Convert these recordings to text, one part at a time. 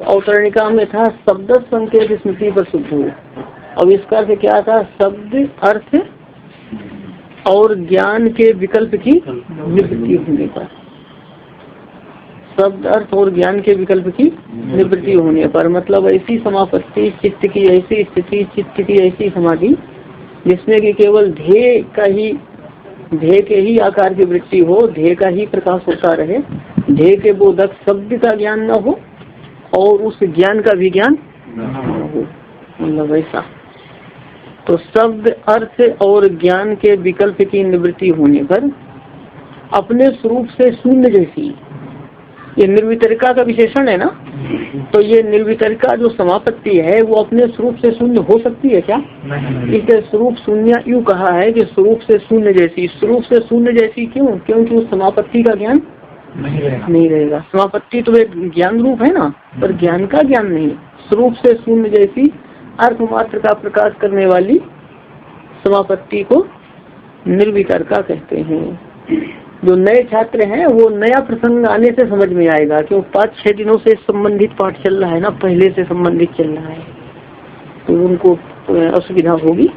अवतरणिका में था शब्द संकेत स्मृति पर शुद्ध हो। अब इसका अर्थ क्या था? शब्द अर्थ और ज्ञान के विकल्प की निवृत्ति होने पर, शब्द अर्थ और ज्ञान के विकल्प की निवृत्ति होने पर, मतलब ऐसी समापत्ति, चित्त की ऐसी स्थिति, चित्त की ऐसी समाधि जिसमें कि केवल ध्येय के ही आकार की वृत्ति हो, ध्येय का ही प्रकाश होता रहे, ध्येय के बोधक शब्द का ज्ञान न हो और उस ज्ञान का भी ज्ञान न हो, मतलब ऐसा। तो शब्द अर्थ और ज्ञान के विकल्प की निवृत्ति होने पर अपने स्वरूप से शून्य जैसी, ये निर्वितरिका का विशेषण है ना, तो ये निर्वितरिका जो समापत्ति है वो अपने स्वरूप से शून्य हो सकती है क्या? इसलिए स्वरूप शून्य यूँ कहा है कि स्वरूप से शून्य जैसी। स्वरूप से शून्य जैसी क्यों? क्योंकि उस समापत्ति का ज्ञान नहीं रहेगा। समापत्ति तो एक ज्ञान रूप है ना, पर ज्ञान का ज्ञान नहीं। स्वरूप से शून्य जैसी अर्थ मात्र का प्रकाश करने वाली समापत्ति को निर्वितरिका कहते हैं। जो नए छात्र हैं वो नया प्रसंग आने से समझ में आएगा, क्यों 5-6 दिनों से संबंधित पाठ चल रहा है ना, पहले से संबंधित चल रहा है, तो उनको असुविधा होगी।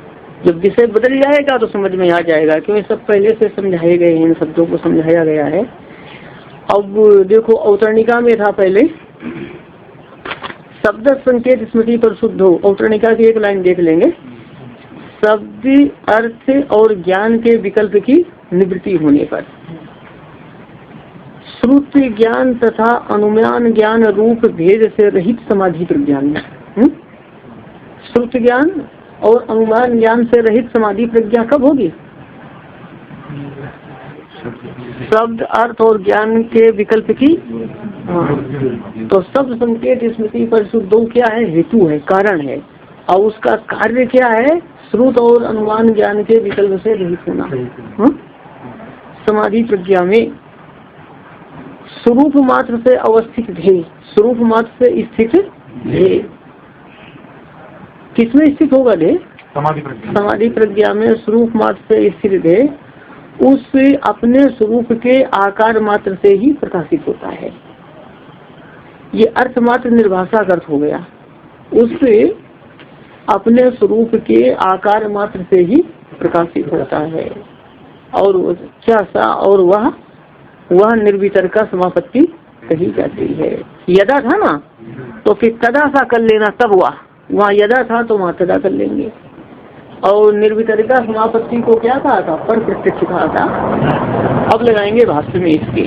जब विषय बदल जाएगा तो समझ में आ जाएगा, क्योंकि सब पहले से समझाए गए हैं, इन शब्दों को समझाया गया है। अब देखो अवतरणिका में था पहले शब्द संकेत स्मृति पर शुद्ध हो। अवतरणिका की एक लाइन देख लेंगे। शब्द अर्थ और ज्ञान के विकल्प की निवृत्ति होने पर श्रुति ज्ञान तथा अनुमान ज्ञान रूप भेद से रहित समाधि प्रज्ञान। श्रुति ज्ञान और अनुमान ज्ञान से रहित समाधि प्रज्ञा कब होगी? शब्द अर्थ और ज्ञान के विकल्प की। तो शब्द संकेत स्मृति पर शुद्ध क्या है? हेतु है, कारण है, और उसका कार्य क्या है? श्रुत और अनुमान ज्ञान के विकल्प से रहित होना। समाधि प्रज्ञा में स्वरूप मात्र से अवस्थित ध्येय, स्वरूप मात्र से स्थित ध्येय किसमें स्थित होगा? ध्येय समाधि प्रज्ञा में स्वरूप मात्र से स्थित ध्येय उस अपने स्वरूप के आकार मात्र से ही प्रकाशित होता है। ये अर्थ मात्र निर्भाषा का अर्थ हो गया। उससे अपने स्वरूप के आकार मात्र से ही प्रकाशित होता है। और क्या सा? और वह निर्वितरिका समापत्ति कही जाती है। यदा था ना, तो फिर तदा सा कर लेना, तब वहाँ यदा था तो वहाँ तदा कर लेंगे। और निर्वितरिका समापत्ति को क्या कहा था? पर प्रत्यक्ष कहा था। अब लगाएंगे भाष्य में इसके।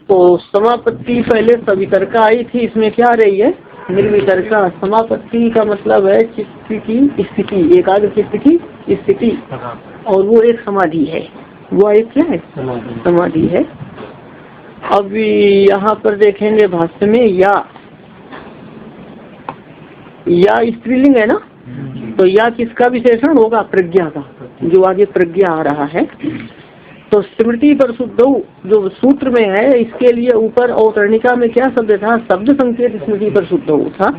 तो समापत्ति पहले सवितरका आई थी, इसमें क्या आ रही है? निर्वितरिका। समापत्ति का मतलब है चित्त की स्थिति, एकाग्र चित्त की स्थिति, और वो एक समाधि है। वो एक क्या है? समाधि है। अब यहाँ पर देखेंगे भाष्य में या स्त्रीलिंग है ना, तो या किसका विशेषण होगा? प्रज्ञा का, जो आगे प्रज्ञा आ रहा है। तो स्मृति पर शुद्ध जो सूत्र में है, इसके लिए ऊपर अवतरणिका में क्या शब्द था? शब्द संकेत स्मृति पर शुद्ध था।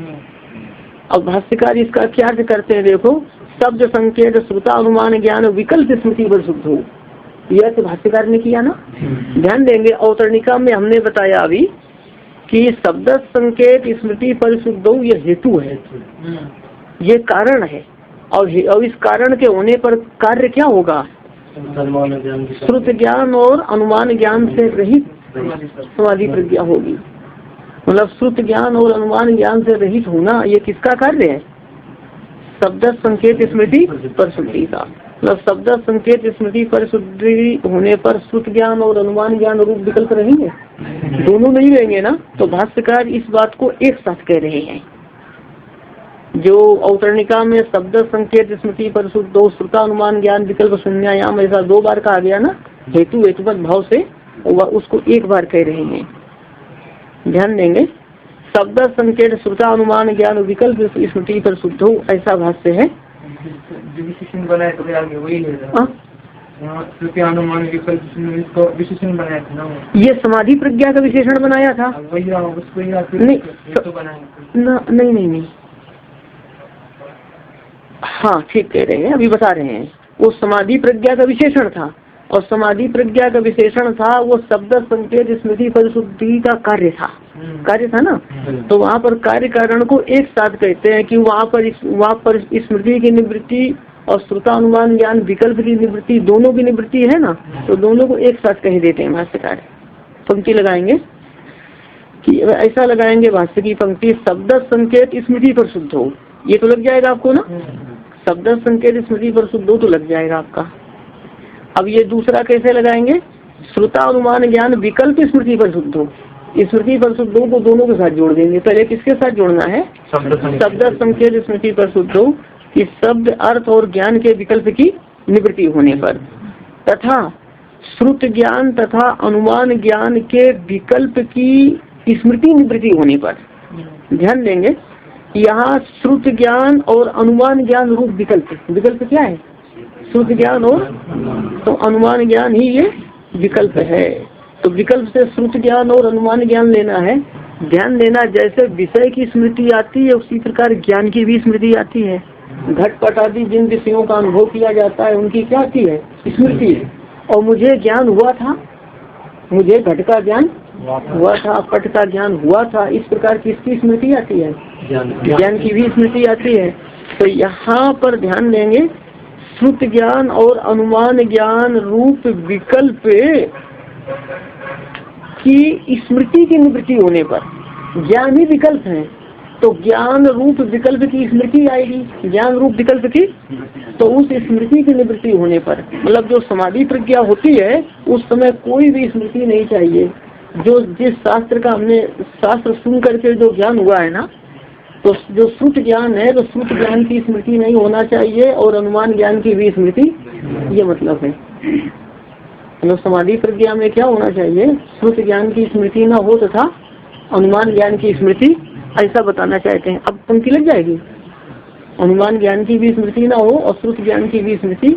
अब भाष्यकार इसका क्या अर्थ करते हैं? देखो, शब्द संकेत श्रुता अनुमान ज्ञान विकल्प स्मृति पर शुद्ध हो, यह तो भाष्यकार ने किया ना। ध्यान देंगे, अवतरणिका में हमने बताया अभी कि शब्द संकेत स्मृति पर शुद्ध यह हेतु है, ये कारण है, और इस कारण के होने पर कार्य क्या होगा? श्रुत ज्ञान और अनुमान ज्ञान से रहित समाधि प्रज्ञा होगी। मतलब श्रुत ज्ञान और अनुमान ज्ञान से रहित होना, ये किसका कार्य है? शब्द संकेत स्मृति पर शुद्धि का। मतलब शब्द संकेत स्मृति पर शुद्धि होने पर श्रुत ज्ञान और अनुमान ज्ञान रूप विकल्प रहेंगे? दोनों नहीं रहेंगे ना। तो भाष्यकार इस बात को एक साथ कह रहे हैं। जो अवतरणिका में शब्द संकेत स्मृति पर शुद्ध श्रुता अनुमान ज्ञान विकल्प शून्यायाम ऐसा 2 बार कहा गया ना, हेतु हेतुवत भाव से, उसको एक बार कह रहे हैं। ध्यान देंगे, शब्द संकेत श्रुता अनुमान ज्ञान विकल्प स्मृति पर शुद्ध हो, ऐसा भाष्य है। विशेषण बनाया तो आगे वही लेगा। अनुमान विकल्प विशेषण बनाया था ना, ये समाधि प्रज्ञा का विशेषण बनाया था। नहीं, हाँ ठीक कह रहे हैं, अभी बता रहे हैं। वो समाधि प्रज्ञा का विशेषण था, और समाधि प्रज्ञा का विशेषण था वो शब्द संकेत स्मृति परिशुद्धि का कार्य था ना। तो वहाँ पर कार्य कारण को एक साथ कहते हैं कि वहाँ पर स्मृति की निवृत्ति और श्रुतानुमान ज्ञान विकल्प की निवृत्ति, दोनों की निवृत्ति है ना, तो दोनों को एक साथ कह देते हैं भाष्यकार। पंक्ति लगाएंगे कि ऐसा लगाएंगे भाष्य की पंक्ति, शब्द संकेत स्मृति पर शुद्ध हो, ये तो लग जाएगा आपको ना, शब्द संकेत स्मृति पर शुद्ध हो तो लग जाएगा आपका। अब ये दूसरा कैसे लगाएंगे, श्रुता अनुमान ज्ञान विकल्प स्मृति पर शुद्ध हो, स्मृति पर शुद्ध हो को दोनों के साथ जोड़ देंगे। पहले किसके साथ जोड़ना है, शब्द संकेत स्मृति पर शुद्ध हो कि शब्द अर्थ और ज्ञान के विकल्प की निवृत्ति होने पर, तथा श्रुत ज्ञान तथा अनुमान ज्ञान के विकल्प की स्मृति निवृत्ति होने पर। ध्यान देंगे यहाँ श्रुत ज्ञान और अनुमान ज्ञान रूप विकल्प क्या है, श्रुत ज्ञान और तो अनुमान ज्ञान ही ये विकल्प है। तो विकल्प से श्रुत ज्ञान और अनुमान ज्ञान लेना है। ध्यान देना, जैसे विषय की स्मृति आती है उसी प्रकार ज्ञान की भी स्मृति आती है। घटपट आदि जिन विषयों का अनुभव किया जाता है उनकी क्या आती है, स्मृति। और मुझे ज्ञान हुआ था, मुझे घट का ज्ञान हुआ था, पट का ज्ञान हुआ था, इस प्रकार किसकी स्मृति आती है, ज्ञान की भी स्मृति आती है। तो यहाँ पर ध्यान देंगे श्रुत ज्ञान और अनुमान ज्ञान रूप विकल्प की स्मृति की निवृत्ति होने पर, ज्ञान ही विकल्प है तो ज्ञान रूप विकल्प की स्मृति आएगी, ज्ञान रूप विकल्प की, तो उस स्मृति की निवृत्ति होने पर, मतलब जो समाधि प्रज्ञा होती है उस समय कोई भी स्मृति नहीं चाहिए। जो जिस शास्त्र का हमने शास्त्र सुन करके जो ज्ञान हुआ है ना, तो जो श्रुत ज्ञान है तो श्रुत ज्ञान की स्मृति नहीं होना चाहिए और अनुमान ज्ञान की भी स्मृति, ये मतलब है। मतलब समाधि प्रज्ञा में क्या होना चाहिए, श्रुत ज्ञान की स्मृति ना हो तथा अनुमान ज्ञान की स्मृति, ऐसा बताना चाहते हैं। अब पंक्ति लग जाएगी, अनुमान ज्ञान की भी स्मृति ना हो और श्रुत ज्ञान की भी स्मृति।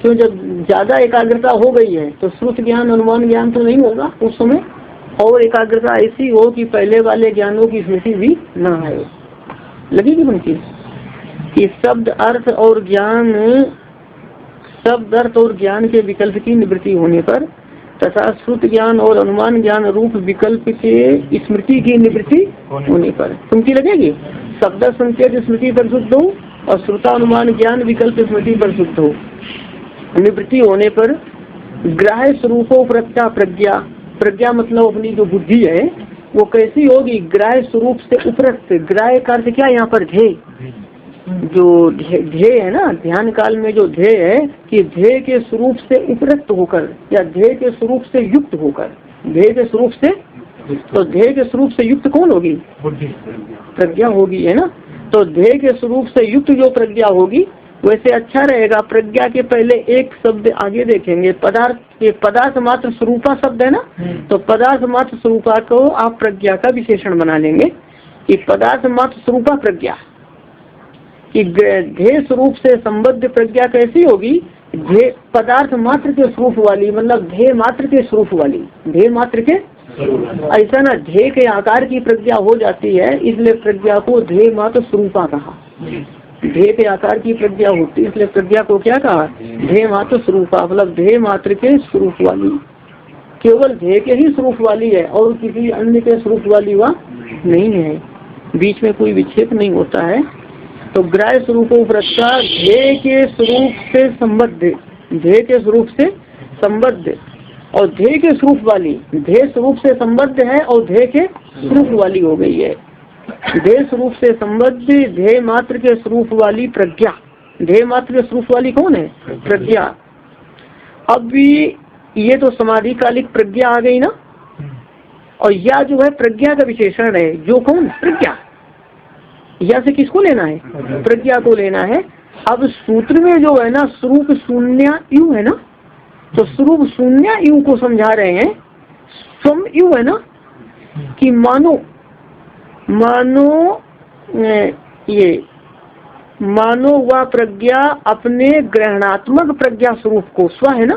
क्यों, जब ज्यादा एकाग्रता हो गई है तो श्रुत ज्ञान अनुमान ज्ञान तो नहीं होगा उस समय, और एकाग्रता ऐसी हो कि पहले वाले ज्ञानों की स्मृति भी ना आए। लगेगी पंक्ति कि शब्द अर्थ और ज्ञान के विकल्प की निवृत्ति होने पर तथा श्रुत ज्ञान और अनुमान ज्ञान रूप विकल्प के स्मृति की निवृत्ति होने पर। पंक्ति लगेगी, शब्द संकेत स्मृति पर शुद्ध हो और श्रुतानुमान ज्ञान विकल्प स्मृति पर शुद्ध हो, निवृत्ति होने पर ग्राह्य स्वरूपो प्रज्ञा, प्रज्ञा मतलब अपनी जो बुद्धि है वो कैसी होगी, ग्राह्य स्वरूप से उपरक्त। ग्राह्य का अर्थ क्या यहाँ पर ध्येय, जो ध्येय है ना ध्यान काल में जो ध्येय है कि ध्येय के स्वरूप से उपरक्त होकर या ध्येय के स्वरूप से युक्त होकर, ध्येय के स्वरूप से, तो ध्येय के स्वरूप से युक्त कौन होगी, प्रज्ञा होगी, है ना। तो ध्येय के स्वरूप से युक्त जो प्रज्ञा होगी, वैसे अच्छा रहेगा प्रज्ञा के पहले एक शब्द आगे देखेंगे, पदार्थ मात्र स्वरूपा शब्द है ना, तो पदार्थ मात्र स्वरूपा को आप प्रज्ञा का विशेषण बना लेंगे कि पदार्थ मात्र स्वरूपा प्रज्ञा कि ध्येय स्वरूप से संबद्ध प्रज्ञा कैसी होगी, ध्येय पदार्थ मात्र के स्वरूप वाली, मतलब ध्येय मात्र के स्वरूप वाली, ध्येय मात्र के ऐसा ना, ध्येय के आकार की प्रज्ञा हो जाती है, इसलिए प्रज्ञा को ध्येय मात्र स्वरूपा कहा। ध्येय के आकार की प्रज्ञा होती है इसलिए प्रज्ञा को क्या कहा, ध्येय मात्र स्वरूपा, मतलब ध्येय मात्र के स्वरूप वाली, केवल ध्येय के ही स्वरूप वाली है और किसी अन्य के स्वरूप वाली वह नहीं है, बीच में कोई विक्षेप नहीं होता है। तो ग्राह्य स्वरूपों प्रज्ञा ध्येय के स्वरूप से संबद्ध, ध्येय के स्वरूप से संबद्ध और ध्येय के स्वरूप वाली, ध्येय स्वरूप से संबद्ध है और ध्येय के स्वरूप वाली हो गई है। ध्येय स्वरूप से संबद्ध ध्येय मात्र के स्वरूप वाली प्रज्ञा, ध्येय मात्र के स्वरूप वाली कौन है, प्रज्ञा। अब भी ये तो समाधि कालिक प्रज्ञा आ गई ना, और यह जो है प्रज्ञा का विशेषण है, जो कौन, प्रज्ञा। यह से किसको लेना है, प्रज्ञा को लेना है। अब सूत्र में जो है ना स्वरूप शून्य यू है ना, तो स्वरूप शून्य यू को समझा रहे हैं। स्वम यू है ना कि मानो वह प्रज्ञा अपने ग्रहणात्मक प्रज्ञा स्वरूप को, स्व है ना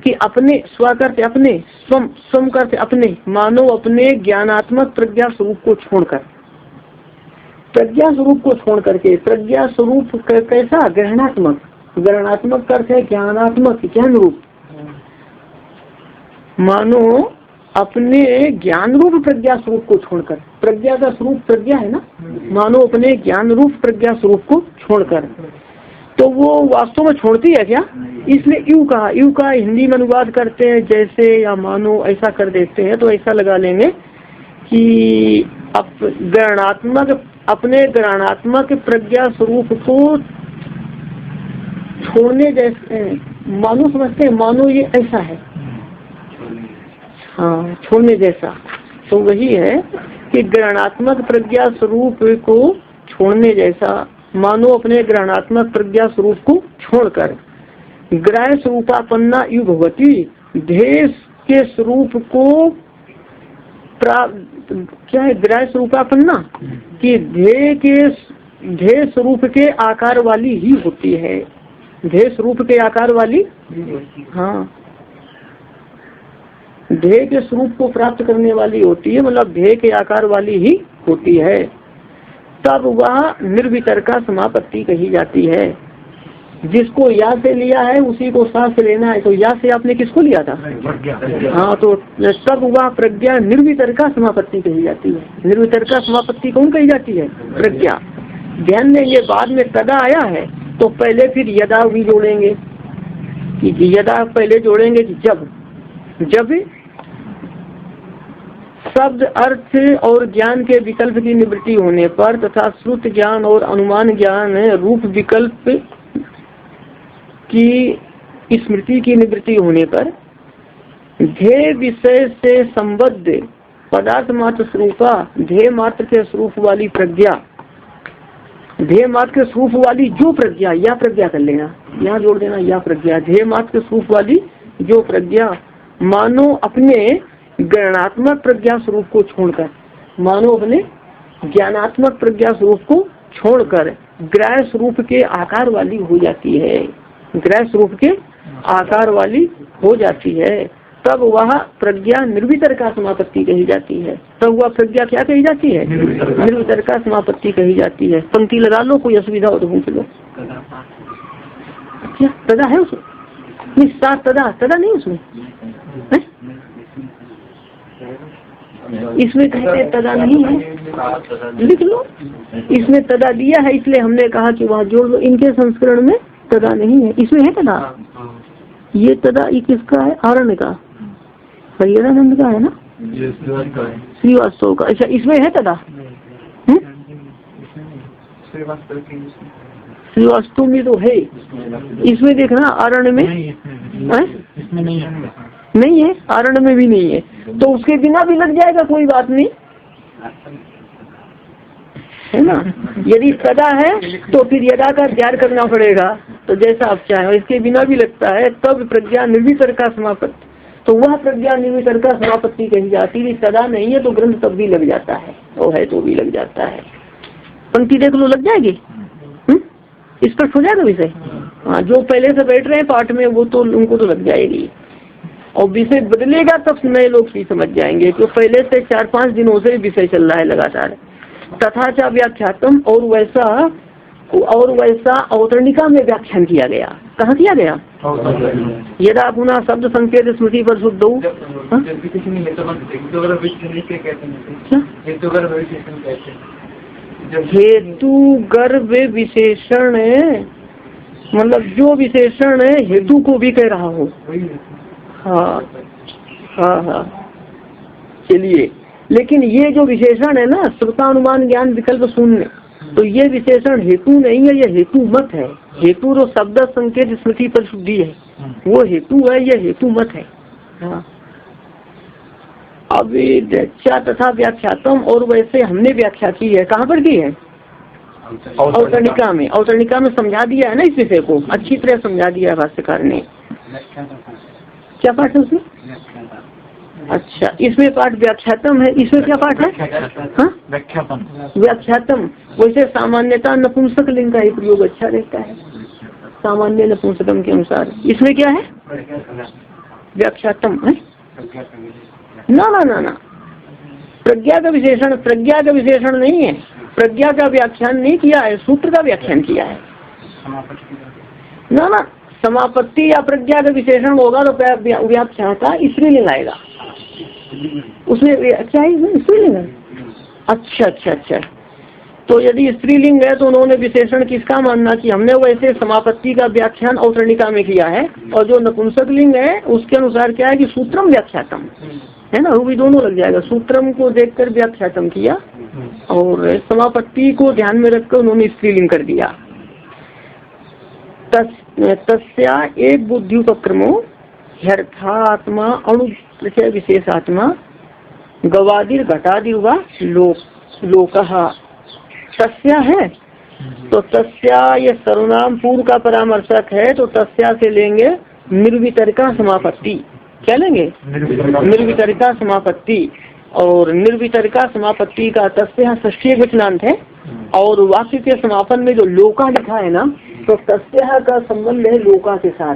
कि अपने, स्व करते अपने, स्वम करते अपने, मानो अपने ज्ञानात्मक प्रज्ञा स्वरूप को छोड़कर, प्रज्ञा स्वरूप को छोड़ करके, प्रज्ञा स्वरूप कैसा, ग्रहणात्मक, ग्रहणात्मक करते ज्ञानात्मक, ज्ञान रूप, मानो अपने ज्ञान रूप प्रज्ञा स्वरूप को छोड़कर, प्रज्ञा का स्वरूप प्रज्ञा है ना, मानो अपने ज्ञान रूप प्रज्ञा स्वरूप को छोड़कर, तो वो वास्तव में छोड़ती है क्या? इसलिए यू का हिंदी में अनुवाद करते हैं जैसे या मानो ऐसा कर देते हैं, तो ऐसा लगा लेंगे कि अपने ग्रहणात्मक प्रज्ञा स्वरूप को छोड़ने जैसे मानो समझते हैं, मानो ये ऐसा है, हाँ छोड़ने जैसा, तो वही है कि ग्रहणात्मक प्रज्ञा स्वरूप को छोड़ने जैसा, मानो अपने ग्रहणात्मक प्रज्ञा स्वरूप को छोड़कर ग्रह स्वरूपापन्ना यु भवती, ध्येय के स्वरूप को क्या है ग्रह स्वरूपापन्ना कि ध्येय स्वरूप के आकार वाली ही होती है, ध्येय स्वरूप के आकार वाली, हाँ ध्येय के स्वरूप को प्राप्त करने वाली होती है, मतलब ध्येय के आकार वाली ही होती है, तब वह निर्वितर्का समापत्ति कही जाती है। जिसको या से लिया है उसी को सा से लेना है, तो या से आपने किसको लिया था? हाँ, तो तब वह प्रज्ञा निर्वितर्का समापत्ति कही जाती है। निर्वितर्का समापत्ति कौन कही जाती है? प्रज्ञा। ध्यान देंगे बाद में तदा आया है तो पहले फिर यदा भी जोड़ेंगे, कि यदा पहले जोड़ेंगे कि जब शब्द अर्थ और ज्ञान के विकल्प की निवृत्ति होने पर तथा श्रुत ज्ञान और अनुमान ज्ञान रूप विकल्प की स्मृति की निवृत्ति होने पर ध्येय विषय से संबद्ध पदार्थ मात्र स्वरूपा, ध्येय मात्र के स्वरूप वाली प्रज्ञा, ध्येय मात्र के स्वरूप वाली जो प्रज्ञा, या प्रज्ञा कर लेना, यहाँ जोड़ देना या प्रज्ञा, ध्येय मात्र के स्वरूप वाली जो प्रज्ञा मानो अपने ज्ञानात्मक प्रज्ञा स्वरूप को छोड़कर, मानो अपने ज्ञानात्मक प्रज्ञा स्वरूप को छोड़कर ग्रह स्वरूप के आकार वाली हो जाती है, ग्रह स्वरूप के आकार वाली हो जाती है, तब वह प्रज्ञा निर्वितर्का समापत्ति कही जाती है। तब वह प्रज्ञा क्या कही जाती है? निर्वितर्का समापत्ति कही जाती है। पंक्ति लगा लो, कोई असुविधा हो तो पूछ लो। क्या तदा है उसमें? नहीं, सात तदा नहीं उसमें है? इसमें कहते तदा नहीं है, लिख लो। इसमें तदा दिया है इसलिए हमने कहा कि वहाँ जोड़ लो। इनके संस्करण में तदा नहीं है, इसमें है तदा। ये तदा ये किसका है? आरण्य का, हरियाणानंद का है ना, श्रीवास्तव का। अच्छा, इसमें है तदा? श्रीवास्तव में तो है, इसमें देखना आरण्य में नहीं है, आरण्य में भी नहीं है, तो उसके बिना भी लग जाएगा, कोई बात नहीं है ना। यदि तदा है तो फिर यदा का त्याग करना पड़ेगा, तो जैसा आप चाहें। इसके बिना भी लगता है, तब प्रज्ञा निर्वितर्का समापत्ति, तो वह प्रज्ञा निर्वितर्का समापत्ति कही जाती है। तदा नहीं है तो ग्रंथ तब भी लग जाता है, वो है तो भी लग जाता है। पंक्ति देख लो, लग जाएगी, स्पष्ट हो जाएगा विषय। हाँ, जो पहले से बैठ रहे हैं पाठ में वो तो उनको तो लग जाएगी, और विषय बदलेगा तब नए लोग भी समझ जाएंगे, क्यों पहले से 4-5 दिनों से विषय चल रहा है लगातार। तथा च व्याख्यातम, और वैसा अवतरणिका में व्याख्यान किया गया। कहाँ किया गया? यदा पुनः शब्द संकेत स्मृति पर शुद्ध हेतु गर्भ विशेषण, मतलब जो विशेषण हेतु को भी कह रहा हो। हाँ हाँ हाँ, चलिए। लेकिन ये जो विशेषण है ना, श्रुतानुमान ज्ञान विकल्प शून्य, तो ये विशेषण हेतु नहीं है, ये हेतु मत है। हेतु तो शब्द संकेत स्मृति पर शुद्धि है, वो हेतु है, ये हेतु मत है। हाँ, अब तथा व्याख्यातम, और वैसे हमने व्याख्या की है। कहाँ पर की है? अवतरणिका में। अवतरणिका में समझा दिया है ना, इस विषय को अच्छी तरह समझा दिया है भाष्यकार ने। क्या पाठ है उसमें? अच्छा, इसमें पाठ व्याख्यातम है। इसमें क्या पाठ है? हाँ, व्याख्यातम। वैसे सामान्यता नपुंसक लिंग का ही प्रयोग अच्छा रहता है, सामान्य नपुंसकम के अनुसार। इसमें क्या है? व्याख्यातम है ना, ना ना ना, प्रज्ञा का विशेषण, प्रज्ञा का विशेषण नहीं है, प्रज्ञा का व्याख्यान नहीं किया है, सूत्र का व्याख्यान किया है। ना ना, समापत्ति या प्रज्ञा का विशेषण होगा तो व्याख्या का स्त्रीलिंग आएगा। उसमें क्या है, स्त्रीलिंग है। अच्छा अच्छा अच्छा, तो यदि स्त्रीलिंग है तो उन्होंने विशेषण किसका मानना कि हमने वैसे समापत्ति का व्याख्यान अवतरणिका में किया है, और जो नपुंसक लिंग है उसके अनुसार क्या है कि सूत्रम व्याख्यातम है ना, वो भी दोनों लग जाएगा। सूत्रम को देखकर व्याख्यातम किया और समापत्ति को ध्यान में रखकर उन्होंने स्त्रीलिंग कर दिया। तस्या एक बुद्धि उपक्रमो ह्यर्थात्मा अणु विशेषात्मा गवादिर घटादिर व लोकः। तस्या है तो तस्या ये सर्वनाम पूर्व का परामर्शक है, तो तस्या से लेंगे निर्वितरिका समापत्ति। क्या लेंगे? निर्वितरिका समापत्ति। और निर्वितरिका समापत्ति का तस्या षष्ठी वचनांत है, और वाक्य के समापन में जो लोका लिखा है ना, तो तस्या का संबंध है लोका के साथ।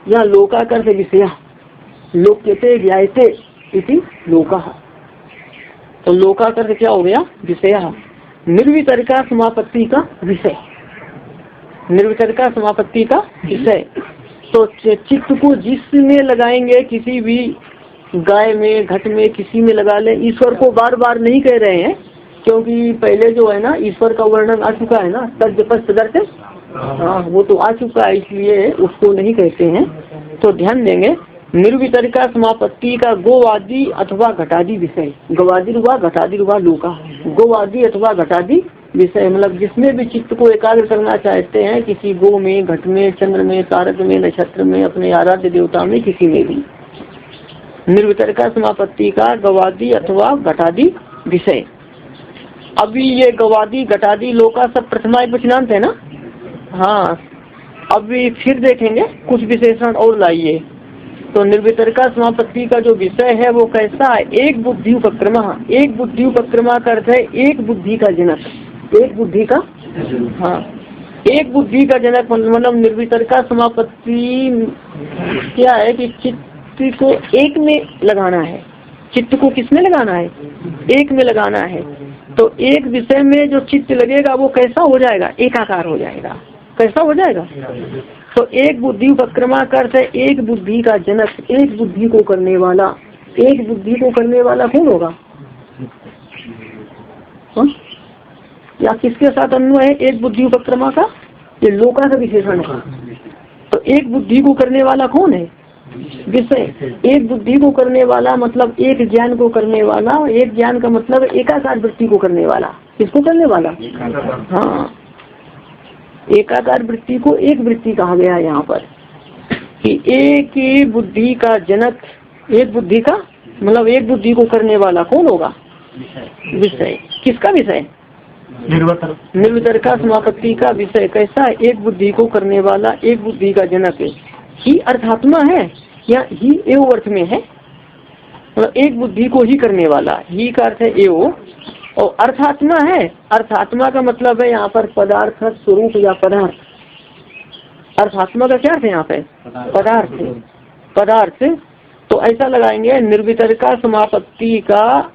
यहाँ लोका कर से विषय लोक्यते ज्ञायते इति लोका, तो लोका कर क्या हो गया? विषय। निर्वितरिका समापत्ति का विषय, निर्वितरिका समापत्ति का विषय। तो चित्त को जिसमें लगाएंगे, किसी भी गाय में, घट में, किसी में लगा ले। ईश्वर को बार बार नहीं कह रहे हैं, क्योंकि पहले जो है ना ईश्वर का वर्णन आ चुका है ना, तद हाँ वो तो आ चुका है, इसलिए उसको नहीं कहते हैं। तो ध्यान देंगे निर्वितरिका समापत्ति का गोवादि अथवा घटादि विषय, गवादि रुवा घटादि रुवा लोका, गोवादि अथवा घटादि विषय, मतलब जिसमें भी चित्त को एकाग्र करना चाहते हैं, किसी गो में, घट में, चंद्र में, तारक में, नक्षत्र में, अपने आराध्य देवता में, किसी में भी निर्वितरिका समापत्ति का गवादि अथवा घटादि विषय। अभी ये गवादि घटादि लोका सब प्रथमा वचनांत है ना। हाँ, अभी फिर देखेंगे कुछ विशेषण और लाइए। तो निर्वितरिका समापत्ति का जो विषय है वो कैसा है? एक बुद्धि उपक्रमा। एक बुद्धि उपक्रमा का अर्थ है एक बुद्धि का जनक, एक बुद्धि का, हाँ एक बुद्धि का जनक। मतलब निर्वितरिका समापत्ति क्या है कि चित्त को एक में लगाना है। चित्त को किसमें लगाना है? एक में लगाना है। तो एक विषय में जो चित्त लगेगा वो कैसा हो जाएगा? एकाकार हो जाएगा। कैसा हो जाएगा? तो एक बुद्धि उपक्रमा करते एक बुद्धि का जनक, एक बुद्धि को करने वाला। एक बुद्धि को करने वाला कौन होगा? या किसके साथ अन्वय है एक बुद्धि उपक्रमा का? ये लोका का विशेषण है। तो एक बुद्धि को करने वाला कौन है? विषय। एक बुद्धि को करने वाला मतलब एक ज्ञान को करने वाला। एक ज्ञान का मतलब एकाकार वृत्ति को करने वाला। किसको करने वाला? हाँ, एकाकार वृत्ति को एक वृत्ति कहा गया यहाँ पर कि एक ही बुद्धि का जनक, एक बुद्धि का मतलब एक बुद्धि को करने वाला कौन होगा? विषय। किसका विषय? निर्वितरिका समापत्ति का विषय कैसा है? एक बुद्धि को करने वाला, एक बुद्धि का जनक है। ही अर्थात्मा है या ही एव अर्थ में है, मतलब एक बुद्धि को ही करने वाला। ही का अर्थ है एव, और अर्थात्मा है। अर्थात्मा का मतलब है यहाँ पर पदार्थ, स्वरूप या पदार्थ। अर्थात्मा का क्या अर्थ है यहाँ पे? पदार्थ। पदार्थ तो ऐसा लगाएंगे निर्वितरिका समापत्ति का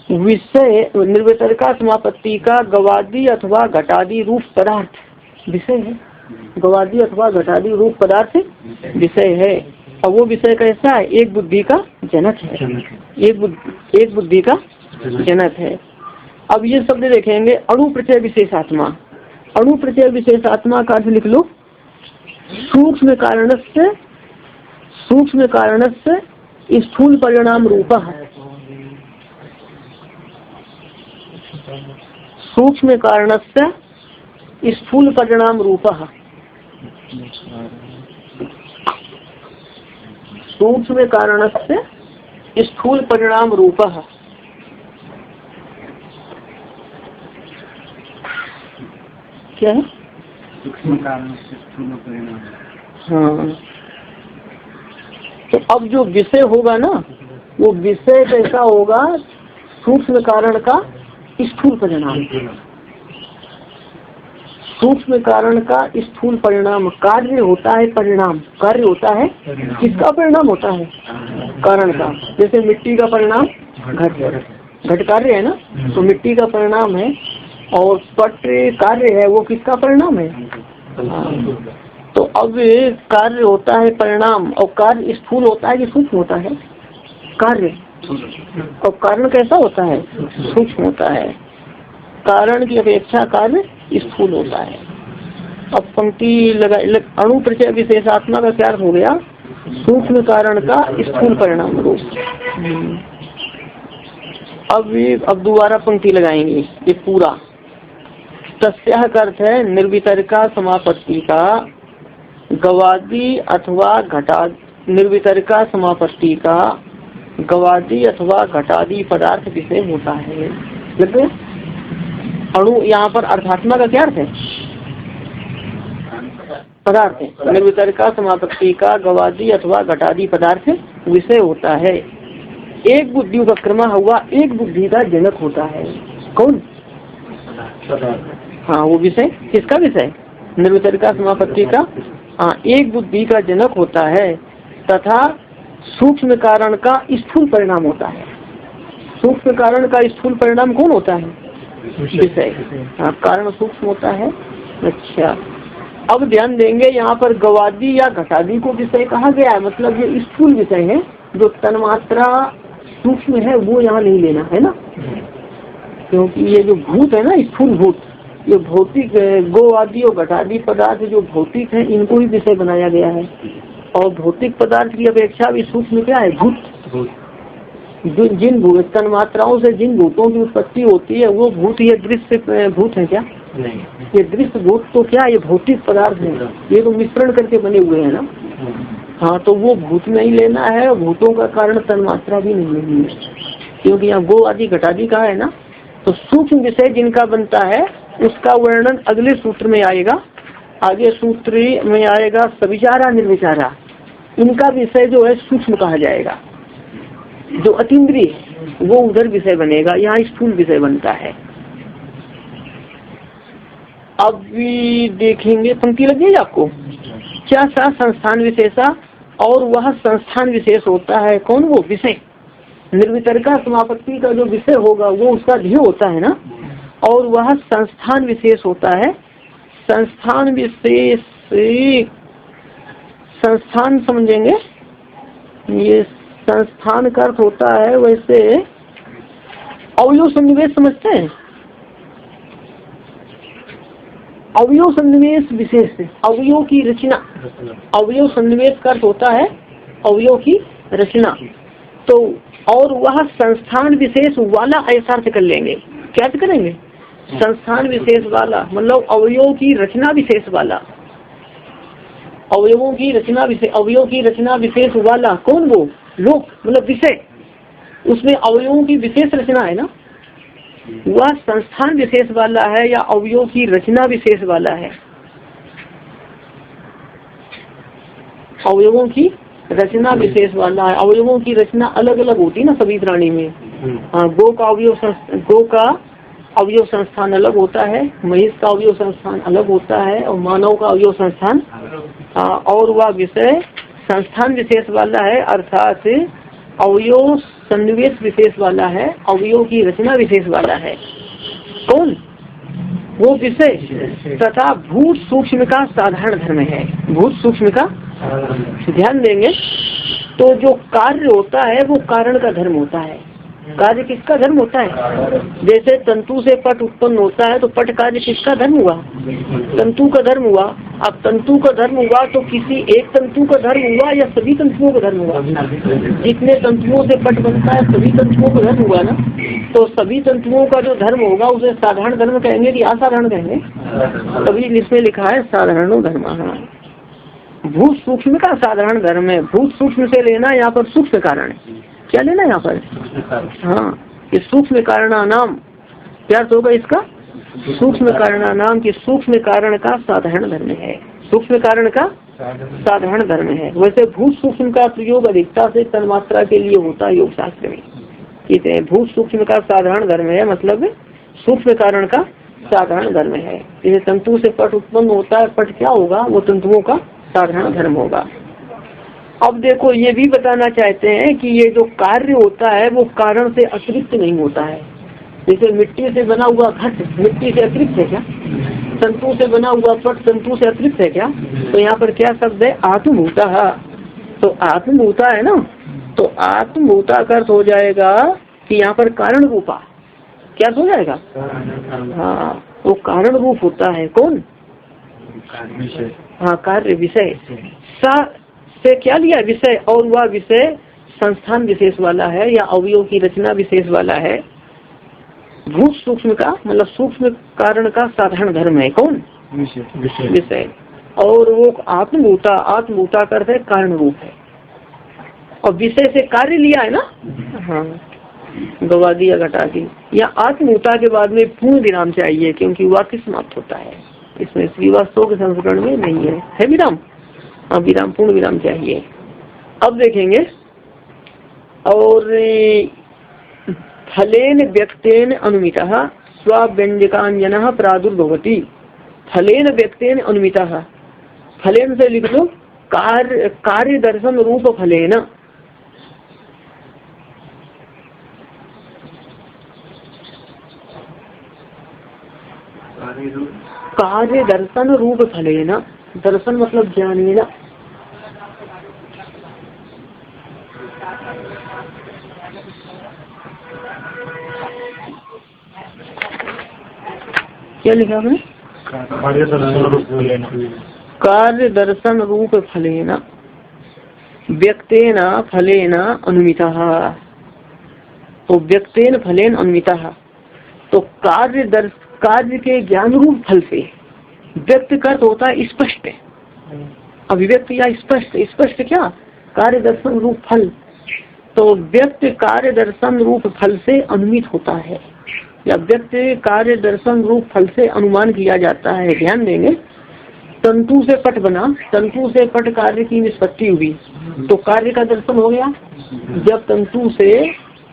विषय, निर्वितरिका समापत्ति का गवादि अथवा घटादि रूप पदार्थ विषय है। गवादि अथवा घटादि रूप पदार्थ विषय है। और वो विषय कैसा है? एक बुद्धि का जनक है। एक बुद्धि का जनक है। अब ये शब्द देखेंगे अणु प्रत्यय विशेषात्मा। अणु प्रत्यय विशेषात्मा का अर्थ लिख लो सूक्ष्म कारणस्य, सूक्ष्म कारणस्य स्थूल परिणाम रूपः। सूक्ष्म कारणस्य स्थूल परिणाम रूपः। सूक्ष्म कारणस्य स्थूल परिणाम रूपः। क्या है? सूक्ष्म कारण से स्थूल परिणाम। हाँ, तो अब जो विषय होगा ना, वो विषय कैसा होगा? सूक्ष्म कारण का स्थूल परिणाम। सूक्ष्म कारण का स्थूल परिणाम। कार्य होता है परिणाम, कार्य होता है किसका परिणाम होता है? कारण का। जैसे मिट्टी का परिणाम घट, घट कार्य है ना, तो मिट्टी का परिणाम है। और पट कार्य है, वो किसका परिणाम है? तो अब कार्य होता है परिणाम, और कार्य स्थूल होता है कि सूक्ष्म होता है? कार्य। और कारण कैसा होता है? सूक्ष्म होता है। कारण की अपेक्षा कार्य स्थूल होता है। अब पंक्ति लगा, अणु प्रचय विशेषात्मा का क्या अर्थ हो गया? सूक्ष्म कारण का स्थूल परिणाम रूप। अब दोबारा पंक्ति लगाएंगे ये पूरा। तस्याह का अर्थ है निर्वितरिका समापत्ति का गवादी अथवा घटा, निर्वितरिका समापत्ति का गवादी अथवा घटादी पदार्थ विषय होता है। लग गया? अणु यहाँ पर अर्थात्मा का क्या अर्थ है? पदार्थ है। निर्वितरिका समापत्ति का गवादी अथवा घटादी पदार्थ विषय होता है। एक बुद्धि उपक्रमा हुआ, एक बुद्धि का जनक होता है। कौन? हाँ, वो विषय किसका विषय? निर्वितरिका समापत्ति का। हाँ, एक बुद्धि का जनक होता है तथा सूक्ष्म कारण का स्थूल परिणाम होता है। सूक्ष्म कारण का स्थूल परिणाम कौन होता है? विषय। हाँ, कारण सूक्ष्म होता है। अच्छा, अब ध्यान देंगे यहाँ पर गवादी या घटादी को विषय कहा गया है, मतलब ये स्थूल विषय है। जो तन्मात्रा सूक्ष्म है वो यहाँ नहीं लेना है ना, क्योंकि ये जो भूत है ना, स्थूल भूत, ये भौतिक गो आदि और घटादी पदार्थ जो भौतिक है इनको ही विषय बनाया गया है। और भौतिक पदार्थ की अपेक्षा भी सूक्ष्म क्या है? भूत। जिन भूत तन्मात्राओं से जिन भूतों की उत्पत्ति होती है वो भूत, ये दृश्य भूत है क्या? नहीं। ये दृश्य भूत तो क्या, ये भौतिक पदार्थ है, ये तो मिश्रण करके बने हुए हैं ना। हाँ, तो वो भूत नहीं लेना है, और भूतों का कारण तन्मात्रा भी नहीं लेनी है, क्योंकि यहाँ गो आदि घटादी का है ना। तो सूक्ष्म विषय जिनका बनता है उसका वर्णन अगले सूत्र में आएगा। आगे सूत्र में आएगा सविचारा निर्विचारा, इनका विषय जो है सूक्ष्म कहा जाएगा। जो अतीन्द्रिय वो उधर विषय बनेगा, यहाँ स्थूल विषय बनता है। अब भी देखेंगे, पंक्ति लग गई आपको? क्या सा संस्थान विशेषा, और वह संस्थान विशेष होता है। कौन? वो विषय। निर्वितरिका समापत्ति का जो विषय होगा वो उसका ध्येय होता है ना, और वह संस्थान विशेष होता है। संस्थान विशेष, संस्थान समझेंगे, ये संस्थान का अर्थ होता है वैसे अवयव सन्निवेश, समझते हैं? अवयव सन्निवेश विशेष, अवयव की रचना। अवयव सन्निवेश का अर्थ होता है अवयव की रचना। तो और वह संस्थान विशेष वाला ऐसा अर्थ कर लेंगे। क्या अर्थ करेंगे? संस्थान विशेष वाला, मतलब अवयव की रचना विशेष वाला। अवयवों की रचना विशेष, अवयव की रचना विशेष वाला। कौन? वो लोक, मतलब विषय, उसमें अवयवों की विशेष रचना है ना, वह संस्थान विशेष वाला है या अवयव की रचना विशेष वाला है। अवयवों की रचना विशेष वाला है। अवयवों की रचना अलग अलग होती है ना सभी प्राणी में। हाँ, गो का अवयव संस्थान अलग होता है, महिष का अवयव संस्थान अलग होता है, और मानव का अवयव संस्थान। और वह विषय संस्थान विशेष वाला है, अर्थात अवयव सन्निवेश विशेष वाला है, अवयव की रचना विशेष वाला है। कौन? वो विषय तथा भूत सूक्ष्म का साधारण धर्म है। भूत सूक्ष्म का ध्यान देंगे तो जो कार्य होता है वो कारण का धर्म होता है। कार्य किसका धर्म होता है? जैसे तंतु से पट उत्पन्न होता है तो पट कार्य किसका धर्म हुआ? तंतु का धर्म हुआ। अब तंतु का धर्म हुआ तो किसी एक तंतु का धर्म हुआ या सभी तंतुओं का धर्म हुआ? जितने तंतुओं से पट बनता है सभी तंतुओं का धर्म हुआ ना। तो सभी तंतुओं का जो धर्म होगा उसे साधारण धर्म कहेंगे कि असाधारण कहेंगे? तभी इसमें लिखा है साधारण धर्म। भूत सूक्ष्म का साधारण धर्म है। भूत सूक्ष्म से लेना यहाँ पर सूक्ष्म कारण है। क्या लेना यहाँ पर? हाँ, ये सूक्ष्म कारणानाम क्या होगा इसका? सूक्ष्म कारणानाम की सूक्ष्म कारण का साधारण धर्म है। सूक्ष्म कारण का साधारण धर्म है। वैसे भूत सूक्ष्म का प्रयोग अधिकता से तन्मात्रा के लिए होता है योग शास्त्र में। ठीक है, भूत सूक्ष्म का साधारण धर्म है, मतलब सूक्ष्म कारण का साधारण धर्म है। जैसे तंतु से पट उत्पन्न होता है, पट क्या होगा? वो तंतुओं का साधारण धर्म होगा। अब देखो ये भी बताना चाहते हैं कि ये जो कार्य होता है वो कारण से अतिरिक्त नहीं होता है। जैसे मिट्टी से बना हुआ घट मिट्टी से अतिरिक्त है क्या? तंतु से बना हुआ पट तंतु से अतिरिक्त है क्या? तो यहाँ पर क्या शब्द है? आत्मभूता। तो आत्मभूता है ना, तो आत्मभूता का अर्थ हो जाएगा कि यहाँ पर कारण रूपा। क्या हो जाएगा? हाँ, वो कारण रूप होता है। कौन? हाँ, कार्य विषय। सा से क्या लिया? विषय, और वह विषय संस्थान विशेष वाला है या अवयव की रचना विशेष वाला है। भूत सूक्ष्म का मतलब सूक्ष्म कारण का साधारण धर्म है। कौन? विषय। और वो आत्मभूता, आत्मभूता का अर्थ है कारण रूप है, और विषय से कार्य लिया है ना। हाँ, गवा दिया, घटा दी। या आत्मभूता के बाद में पूर्ण विराम चाहिए, क्योंकि वाक्य समाप्त होता है। इसमें श्रीवास्तव के संस्करण में नहीं है विराम। हाँ, विराम, पूर्ण विराम चाहिए। अब देखेंगे, और फलेन व्यक्तेन अनुमितः स्वाव्यंजकांजनः प्रादुर्भवति। फलेन व्यक्तेन अनुमितः, फलेन से लिख लो कार्य दर्शन रूप फलेन। कार्य दर्शन रूप फलेन, दर्शन मतलब ज्ञानेन। क्या लिखा आपने? कार्य दर्शन रूप फलेन व्यक्तेन फलेन अनुमितः। तो व्यक्तेन फलेन अनुमितः, तो कार्य के ज्ञान रूप फल से। व्यक्त का अर्थ होता है स्पष्ट, अभिव्यक्त या स्पष्ट। स्पष्ट क्या? कार्य दर्शन रूप फल। तो व्यक्त कार्य दर्शन रूप फल से अनुमित होता है, या व्यक्त कार्य दर्शन रूप फल से अनुमान किया जाता है। ध्यान देंगे, तंतु से पट बना, तंतु से पट कार्य की निष्पत्ति हुई, तो कार्य का दर्शन हो गया। जब तंतु से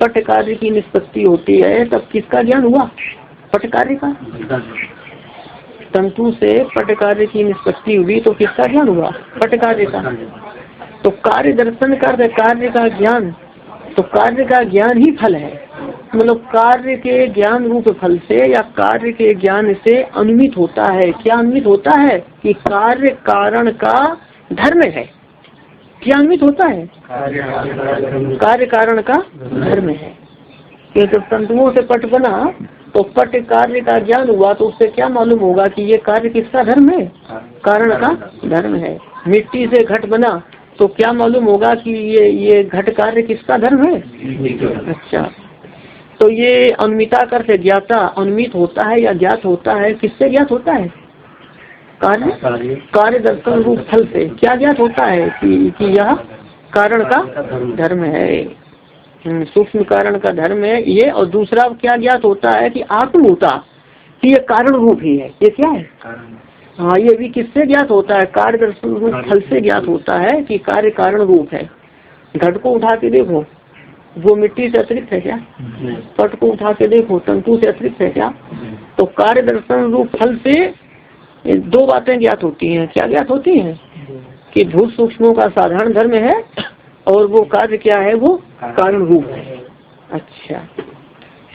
पट कार्य की निष्पत्ति होती है तब किसका ज्ञान हुआ? पट कार्य का। तंतु से पट कार्य की निष्पत्ति हुई तो किसका ज्ञान हुआ? पट कार्य का। तो कार्य दर्शन का कार्य का ज्ञान, तो कार्य का ज्ञान ही फल है। मतलब कार्य के ज्ञान रूप फल से या कार्य के ज्ञान से अनुमित होता है। क्या अनुमित होता है? कि कार्य कारण का धर्म है। क्या अनुमित होता है? कार्य कारण का धर्म है। जब तंतुओं से पट बना तो पट कार्य का ज्ञान हुआ, तो उससे क्या मालूम होगा कि ये कार्य किसका धर्म है? कारण का धर्म है। मिट्टी से घट बना तो क्या मालूम होगा कि ये घट कार्य किसका धर्म है? अच्छा, तो ये अनुमिता कर से ज्ञाता अनुमित होता है या ज्ञात होता है। किससे ज्ञात होता है? कार्य दर्शन रूप फल से। क्या ज्ञात होता है? कि यह कारण का धर्म है, सूक्ष्म कारण का धर्म है ये। और दूसरा क्या ज्ञात होता है? कि आत्मभूता, कि ये कारण रूप ही है। ये क्या है? हाँ, ये भी किससे ज्ञात होता है? कार्य दर्शन रूप फल से ज्ञात होता है कि कार्य कारण रूप है। घट को उठा के देखो, वो मिट्टी से अतिरिक्त है क्या? पट को उठा के देखो, तंतु से अतिरिक्त है क्या? तो कार्य दर्शन रूप फल से दो बातें ज्ञात होती हैं। क्या ज्ञात होती हैं? कि भूत सूक्ष्मों का साधारण धर्म है, और वो कार्य क्या है? वो कारण रूप है। अच्छा,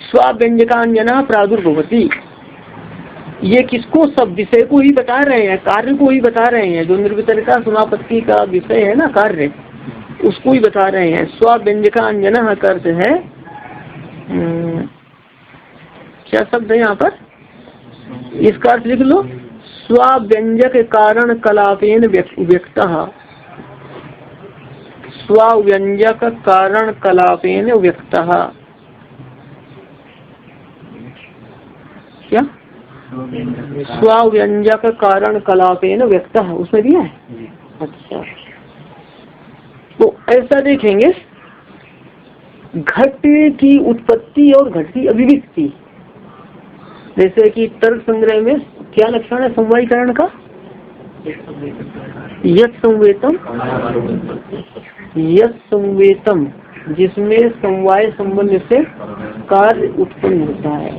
स्वाव्यंजकांजना प्रादुर्भवति, ये किसको? सब विषय को ही बता रहे हैं, कार्य को ही बता रहे हैं। जो निर्वितरिका समापत्ति का विषय है ना कार्य, उसको ही बता रहे हैं। स्वाव्यंजकांजना का अर्थ है क्या शब्द है यहाँ पर? इसका अर्थ लिख लो, स्वाव्यंजक कारण कलापेन व्यक्तः। स्वाव्यंजक कारण कलापेन व्यक्तः। क्या? स्वाव्यंजक कारण कलापेन व्यक्तः, उसमें दिया है। अच्छा, तो ऐसा देखेंगे, घट की उत्पत्ति और घट की अभिव्यक्ति। जैसे कि तर्क संग्रह में क्या लक्षण है समवायीकरण का? यत् संवेतम, जिसमें समवाय संबंध से कार्य उत्पन्न होता है।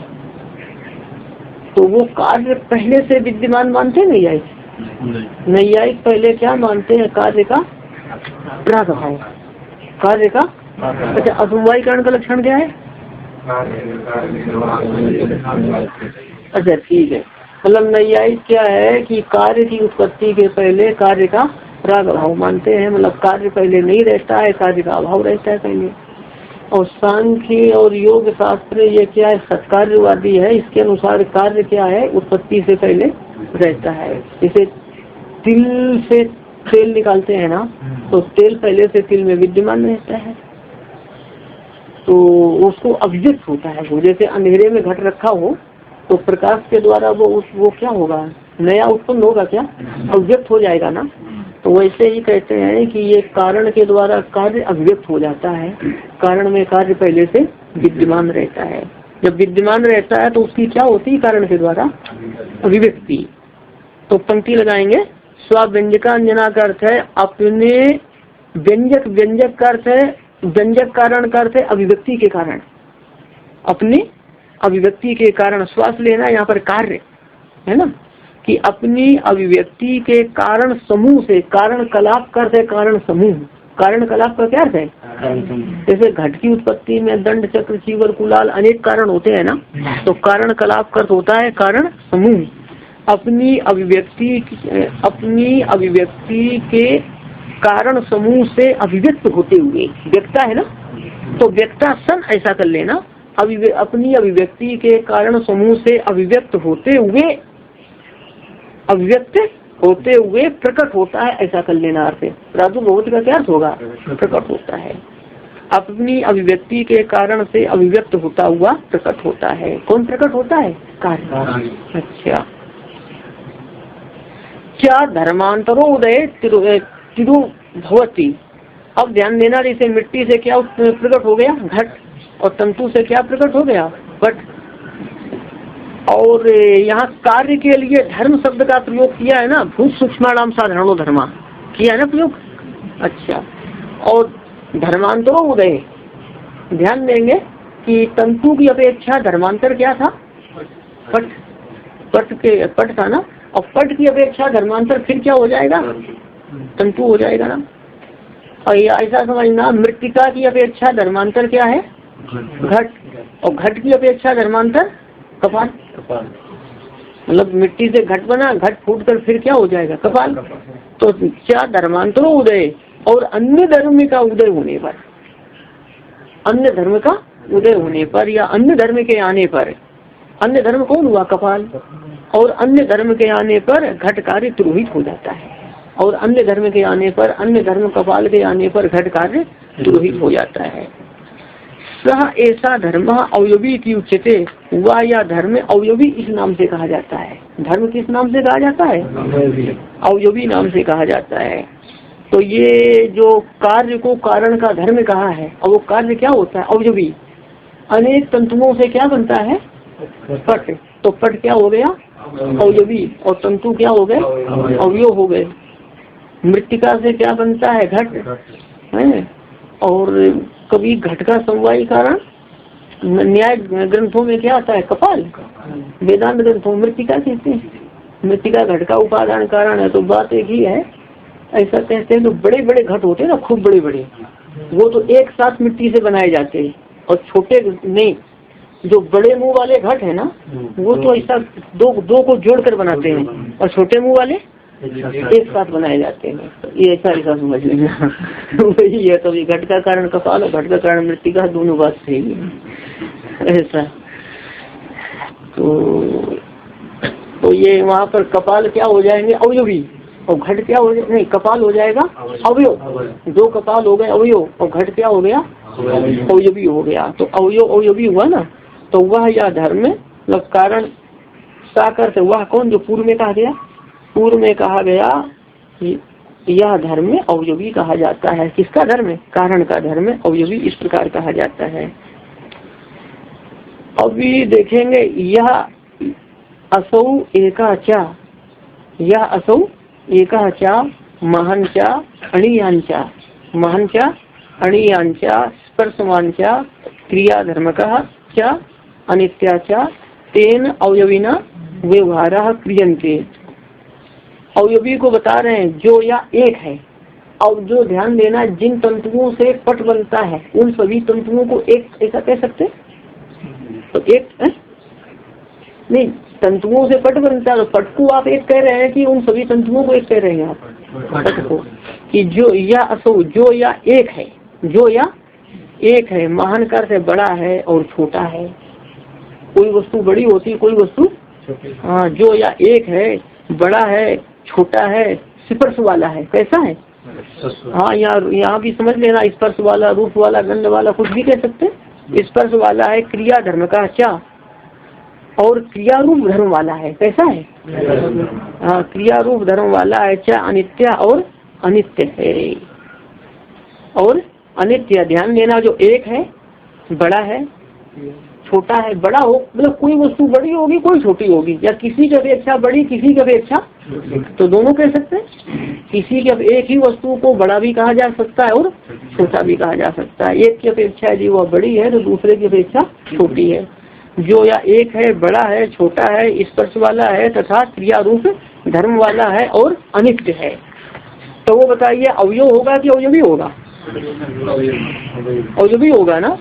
तो वो कार्य पहले से विद्यमान मानते नहीं आए? नैयायिक पहले क्या मानते हैं? कार्य का प्रागभाव, कार्य का। अच्छा, असमवायीकरण का लक्षण क्या है? अच्छा ठीक है, मतलब नैयायिक क्या है कि कार्य की उत्पत्ति के पहले कार्य का प्राग अभाव मानते हैं, मतलब कार्य पहले नहीं रहता है, कार्य का अभाव रहता है पहले। और सांख्य और योग शास्त्र ये क्या है, सत्कार्यवादी है, इसके अनुसार कार्य क्या है, उत्पत्ति से पहले रहता है। जैसे तिल से तेल निकालते हैं ना, तो तेल पहले से तिल में विद्यमान रहता है, तो उसको अभिव्यक्त होता है। वो जैसे अंधेरे में घट रखा हो तो प्रकाश के द्वारा वो क्या होगा, नया उत्पन्न होगा, क्या अभिव्यक्त हो जाएगा ना। तो वैसे ही कहते हैं कि ये कारण के द्वारा कार्य अभिव्यक्त हो जाता है, कारण में कार्य पहले से विद्यमान रहता है। जब विद्यमान रहता है तो उसकी क्या होती है, कारण के द्वारा अभिव्यक्ति। तो पंक्ति लगाएंगे, स्वाव्यंजकांजना का अर्थ है अपने व्यंजक, व्यंजक का अर्थ है व्यंजक, कारण का अर्थ है अभिव्यक्ति के कारण, अपनी अभिव्यक्ति के कारण। श्वास लेना यहाँ पर कार्य है ना, कि अपनी अभिव्यक्ति के कारण समूह से, कारण कलाप का अर्थ है कारण समूह, कारण कलाप का क्या अर्थ है, जैसे घट की उत्पत्ति में दंड चक्र चीवर कुलाल अनेक कारण होते हैं ना, तो कारण कलाप का अर्थ होता है कारण समूह। अपनी अभिव्यक्ति के कारण समूह से अभिव्यक्त होते हुए, व्यक्ता है ना, तो व्यक्ता सन ऐसा कर लेना, अपनी अभिव्यक्ति के कारण समूह से अभिव्यक्त होते हुए प्रकट होता है, ऐसा कर लेना अर्थ। प्रादुर्भूत का क्या अर्थ होगा, प्रकट होता है। अपनी अभिव्यक्ति के कारण से अभिव्यक्त होता हुआ प्रकट होता है। कौन प्रकट होता है, कार्य। अच्छा, क्या धर्मांतरो उदय तिरुभवती। अब ध्यान देना, जैसे मिट्टी से क्या प्रकट हो गया, घट, और तंतु से क्या प्रकट हो गया, पट। और यहाँ कार्य के लिए धर्म शब्द का प्रयोग किया है ना, भूत सूक्ष्माणाम साधारणो धर्मा किया है ना प्रयोग। अच्छा, और धर्मांतरो उदय, ध्यान देंगे कि तंतु की अपेक्षा धर्मांतर क्या था, पट, पट था ना, और पट की अपेक्षा धर्मांतर फिर क्या हो जाएगा, तंतु हो जाएगा ना। और ऐसा समझना, मृत्तिका की अपेक्षा धर्मांतर क्या है, घट, और घट की अपेक्षा धर्मांतर कपाल। मतलब मिट्टी से घट बना, घट फूट कर फिर क्या हो जाएगा, कपाल। तो क्या धर्मांतरों उदय, और अन्य धर्म का उदय होने पर, अन्य धर्म का उदय होने पर या अन्य धर्म के आने पर, अन्य धर्म कौन हुआ, कपाल, और अन्य धर्म के आने पर घट कार्य तिरोहित हो जाता है, और अन्य धर्म के आने पर, अन्य धर्म कपाल के आने पर घट कार्य तिरोहित हो जाता है। सह ऐसा धर्म अवयवी की उच्चते, वह या धर्म अवयवी इस नाम से कहा जाता है। धर्म किस नाम से कहा जाता है, अवयवी नाम से कहा जाता है। तो ये जो कार्य को कारण का धर्म कहा है, और वो कार्य क्या होता है, अवयवी। अनेक तंतुओं से क्या बनता है, पट, तो पट क्या हो गया, अवयवी, और तंतु क्या हो गए, अवयव हो गए। मृत्तिका से क्या बनता है, घट है, और कभी घट का समवायी कारण न्याय ग्रंथों में क्या आता है, कपाल, वेदांत ग्रंथों में मृत्तिका कहते हैं। मृत्तिका घट का उपादान कारण है, तो बात एक ही है। ऐसा कहते हैं, तो बड़े बड़े घट होते हैं ना, खूब बड़े बड़े, वो तो एक साथ मिट्टी से बनाए जाते हैं, और छोटे नहीं, जो बड़े मुंह वाले घट है ना, वो तो ऐसा दो को जोड़कर बनाते हैं, और छोटे मुंह वाले एक साथ बनाए जाते हैं। तो ये ऐसा समझ लेना वही है। तो घट का कारण कपाल और घट का कारण मृत्तिका, दोनों बात सही है ऐसा। तो ये वहाँ पर कपाल क्या हो जाएंगे, अवयवी, और घट क्या हो जाएगा, नहीं कपाल हो जाएगा अवयव, दो कपाल हो गए अवयव, और घट क्या हो गया, अवयवी हो गया। तो अवयवी हुआ ना, तो वह या धर्म मतलब कारण साकर से, वह कौन, जो पूर्व में कहा गया, पूर्व में कहा गया यह धर्म अवयवी कहा जाता है। किसका धर्म, कारण का धर्म अवयवी इस प्रकार कहा जाता है। अभी देखेंगे, यह असौ एकाचा, यह असौ एकाचा महंचा अणियांचा, महंचा अणियांचा स्पर्शमांचा क्रिया धर्म का चा अनित्याचा तेन अवयविना व्यवहारः क्रियन्ते। अवयवी को बता रहे हैं जो या एक है, और जो ध्यान देना, जिन तंतुओं से पट बनता है उन सभी तंतुओं को एक ऐसा कह सकते। तो एक नहीं, तंतुओं से पट बनता है, तो पट को आप एक कह रहे हैं कि उन सभी तंतुओं को एक कह रहे हैं आप? पट को, कि जो या असो, जो या एक है, जो या एक है, महान कर से बड़ा है और छोटा है। कोई वस्तु बड़ी होती है, कोई वस्तु, हाँ, जो या एक है, बड़ा है, छोटा है, स्पर्श वाला है। कैसा है? हाँ, यहाँ भी समझ लेना, स्पर्श वाला, रूप वाला, गंध वाला, कुछ भी कह सकते। स्पर्श वाला है, क्रिया धर्म का क्या, और क्रिया रूप धर्म वाला है। कैसा है? हाँ, क्रिया रूप धर्म वाला है, क्या अनित्य और अनित्य है, और अनित्य। ध्यान देना, जो एक है, बड़ा है, छोटा है। बड़ा हो मतलब कोई वस्तु बड़ी होगी, कोई छोटी होगी, या किसी की अपेक्षा बड़ी, किसी की अपेक्षा, तो दोनों कह सकते हैं। किसी के एक ही वस्तु को बड़ा भी कहा जा सकता है और छोटा भी कहा जा सकता है। एक की अपेक्षा यदि वह बड़ी है तो दूसरे की अपेक्षा छोटी है। जो या एक है, बड़ा है, छोटा है, स्पर्श वाला है तथा क्रिया रूप धर्म वाला है और अनित्य है। तो वो बताइए, अवयव होगा कि अवयवी होगा? अवयवी होगा ना।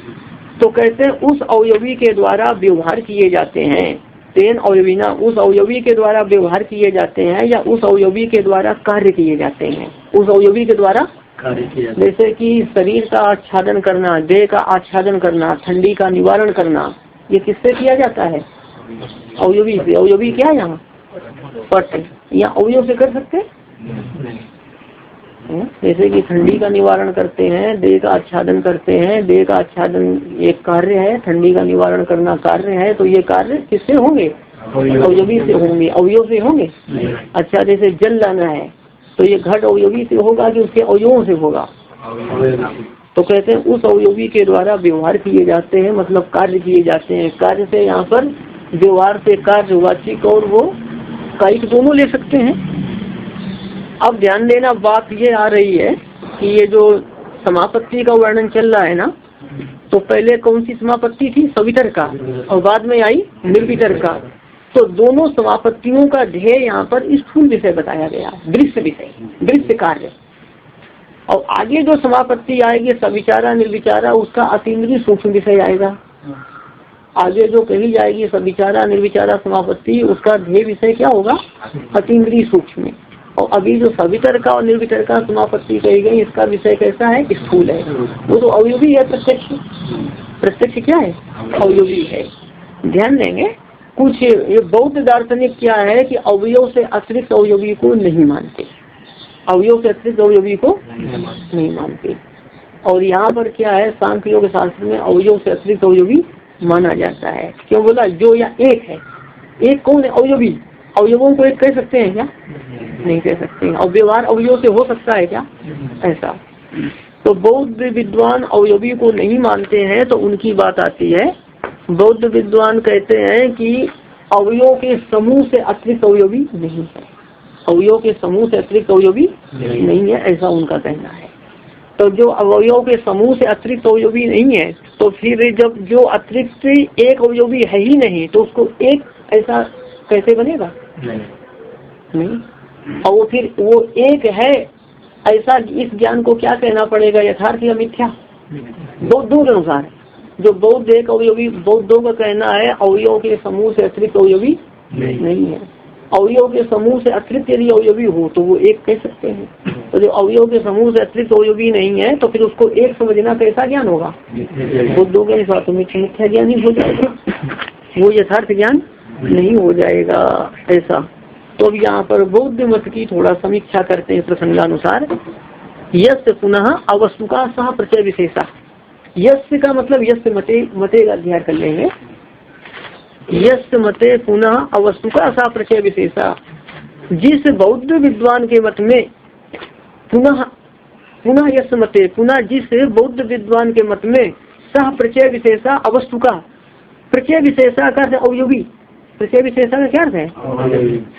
तो कहते हैं उस अवयवी के द्वारा व्यवहार किए जाते हैं। तेन अवयवीना, उस अवयवी के द्वारा व्यवहार किए जाते हैं, या उस अवयवी के द्वारा कार्य किए जाते हैं। उस अवयवी के द्वारा जैसे कि शरीर का आच्छादन करना, देह का आच्छादन करना, ठंडी का निवारण करना, ये किससे किया जाता है? अवयवी से। अवयवी क्या यहाँ? पट। या अवयव से कर सकते, जैसे कि ठंडी का निवारण करते हैं, देह का आच्छादन करते हैं। देह का आच्छादन एक कार्य है, ठंडी का निवारण करना कार्य है। तो ये कार्य किससे होंगे? अवयवी से होंगे। अवयव से होंगे। अच्छा, जैसे जल लाना है तो ये घट अवयवी से होगा कि उसके अवयवों से होगा? तो कहते हैं उस अवयवी के द्वारा व्यवहार किए जाते हैं, मतलब कार्य किए जाते हैं। कार्य से यहाँ पर व्यवहार से कार्य, वाचिक और वो कायिक दोनों ले सकते हैं। अब ध्यान देना, बात ये आ रही है कि ये जो समापत्ति का वर्णन चल रहा है ना, तो पहले कौन सी समापत्ति थी? सवितर का, और बाद में आई निर्वितर का। तो दोनों समापत्तियों का ध्येय यहाँ पर स्थूल विषय बताया गया, दृश्य विषय, दृश्य कार्य। और आगे जो समापत्ति आएगी सविचारा निर्विचारा, उसका अतीन्द्रिय सूक्ष्म विषय आएगा। आगे जो कही जाएगी सविचारा निर्विचारा समापत्ति, उसका ध्येय विषय क्या होगा? अतीन्द्रिय सूक्ष्म। और अभी जो सवितर का और निर्वितर का समापत्ति कही गई, इसका विषय कैसा है? स्थूल है। वो तो अवयवी है, प्रत्यक्ष। प्रत्यक्ष क्या है? अवयवी है। ध्यान देंगे कुछ, ये बौद्ध दार्शनिक क्या है कि अवयव से अतिरिक्त अवयवी को नहीं मानते। अवयव से अतिरिक्त अवयवी को नहीं मानते। और यहाँ पर क्या है, सांख्य योग शास्त्र में अवयव से अतिरिक्त अवयवी माना जाता है। क्यों बोला? जो या एक है। एक कौन है? अवयवी। अवयवों को एक कह सकते हैं क्या? नहीं कह सकते हैं। और व्यवहार अवयव से हो सकता है क्या? ऐसा। तो बौद्ध विद्वान अवयवी को नहीं मानते हैं, तो उनकी बात आती है। बौद्ध विद्वान कहते हैं कि अवयव के समूह से अतिरिक्त अवयवी नहीं है। अवयव के समूह से अतिरिक्त अवयवी नहीं है, ऐसा उनका कहना है। तो जो अवयव के समूह से अतिरिक्त अवयवी नहीं है, तो फिर जब जो अतिरिक्त एक अवयवी है ही नहीं, तो उसको एक ऐसा कैसे बनेगा? नहीं। और फिर वो एक है ऐसा, इस ज्ञान को क्या कहना पड़ेगा? यथार्थ या मिथ्या? बौद्धों के अनुसार, जो बौद्ध एक अवयवी, बौद्धों का कहना है अवयव के समूह से अतिरिक्त अवयवी नहीं है। अवयव के समूह से अतिरिक्त यदि अवयवी हो तो वो एक कह सकते हैं। तो जो अवयव के समूह से अतिरिक्त अवयवी नहीं है, तो फिर उसको एक समझना कैसा ज्ञान होगा? बुद्धों के अनुसार तो मिथ्या ज्ञान ही हो जाएगा, वो यथार्थ ज्ञान नहीं हो जाएगा ऐसा। तो अब यहाँ पर बौद्ध मत की थोड़ा समीक्षा करते हैं प्रसंगानुसार। यस्य पुनः अवस्तु का सह प्रत्यय विशेषा। यस्य का मतलब यस्य मते, मते का अध्ययन कर लेंगे। यस्य मते पुनः अवस्तु का सह प्रत्यय विशेषा। जिस बौद्ध विद्वान के मत में पुनः पुनः यस्य मते, पुनः जिस बौद्ध विद्वान के मत में सह प्रत्यय विशेषा अवस्तु का, प्रत्यय विशेषा का अवयवी, प्रत्यय विशेषा का क्या अर्थ है?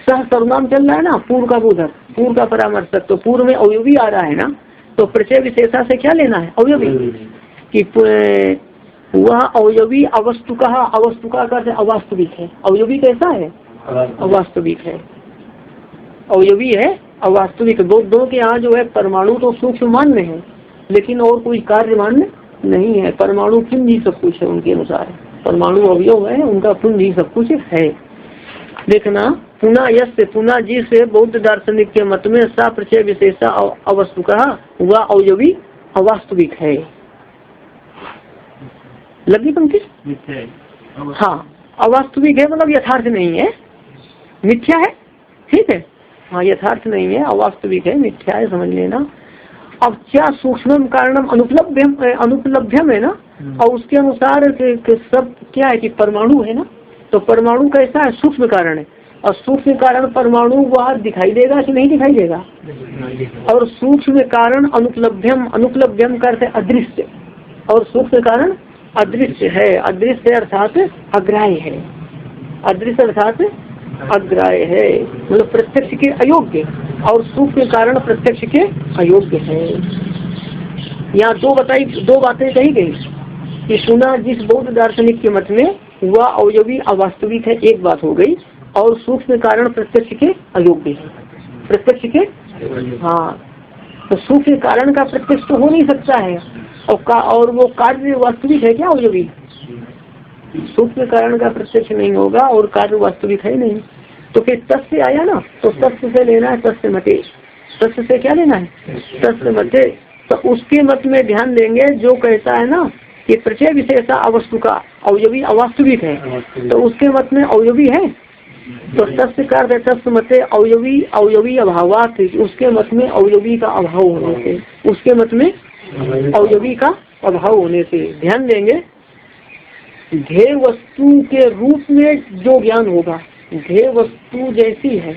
सह सर्वनाम चल रहा है ना, पूर्व का बोधक, पूर्व का परामर्शक, तो पूर्व में अवयवी आ रहा है ना, तो प्रत्यय विशेषा से क्या लेना है? अवयवी। कि वह अवयवी अवस्तुका, अवस्तुका का अवास्तविक है। अवयवी कैसा है? अवास्तविक है। अवयवी है अवास्तविक। बौद्धों के यहाँ जो है परमाणु तो सूक्ष्म मान्य है, लेकिन और कोई कार्य मान्य नहीं है। परमाणु पुंज ही सब कुछ है उनके अनुसार। परमाणु अवयव है, उनका पुंज ही सब कुछ है। देखना, पुनः यस्य पुनः जी से बौद्ध दार्शनिक के मत में सा प्रचय विशेषा अवस्तु का वह अवयवी अवास्तविक है। लगी पंक्ति? हाँ, अवास्तविक है मतलब यथार्थ नहीं है, मिथ्या है। ठीक है, हाँ, यथार्थ नहीं है, अवास्तविक है, मिथ्या है, समझ लेना। अब क्या सूक्ष्म कारणम अनुपलभ्यम है ना, और उसके अनुसार सब क्या है कि परमाणु है ना, तो परमाणु कैसा है? सूक्ष्म कारण है, और सूक्ष्म कारण परमाणु वह दिखाई देगा कि नहीं दिखाई देगा? और सूक्ष्म कारण अनुपलभ्यम, अनुपलभ्यम करते अदृश्य, और सूक्ष्म कारण अदृश्य है। अदृश्य अर्थात अग्राह्य है, अदृश्य अर्थात अग्राह्य है, मतलब प्रत्यक्ष के अयोग्य, और सूक्ष्म कारण प्रत्यक्ष के अयोग्य है। यहाँ दो बातें कही गई कि पुनः जिस बौद्ध दार्शनिक के मत में वह अवयवी अवास्तविक है, एक बात हो गई, और सूक्ष्म कारण प्रत्यक्ष के अयोग्य है, प्रत्यक्ष के, हाँ, तो सूक्ष्म कारण का प्रत्यक्ष तो हो नहीं सकता है, और वो कार्य वास्तविक है क्या? अवयवी सूक्ष्म कारण का प्रत्यक्ष नहीं होगा और कार्य वास्तविक है नहीं, तो फिर तस्य आया ना, तो तस्य से लेना है तस्य मते, तस्य से क्या लेना है? तस्य मते। तो उसके मत में ध्यान देंगे जो कहता है ना कि प्रचय विशेषा अवस्तु का अवयवी अवास्तविक है, तो उसके मत में अवयवी है, तो तस्य का अर्थ है तस्य मते अवयवी, अवयवी अभावात, उसके मत में अवयवी का अभाव होने से, उसके मत में अवयवी का अभाव होने से। ध्यान देंगे, ध्येय वस्तु के रूप में जो ज्ञान होगा, ध्येय वस्तु जैसी है,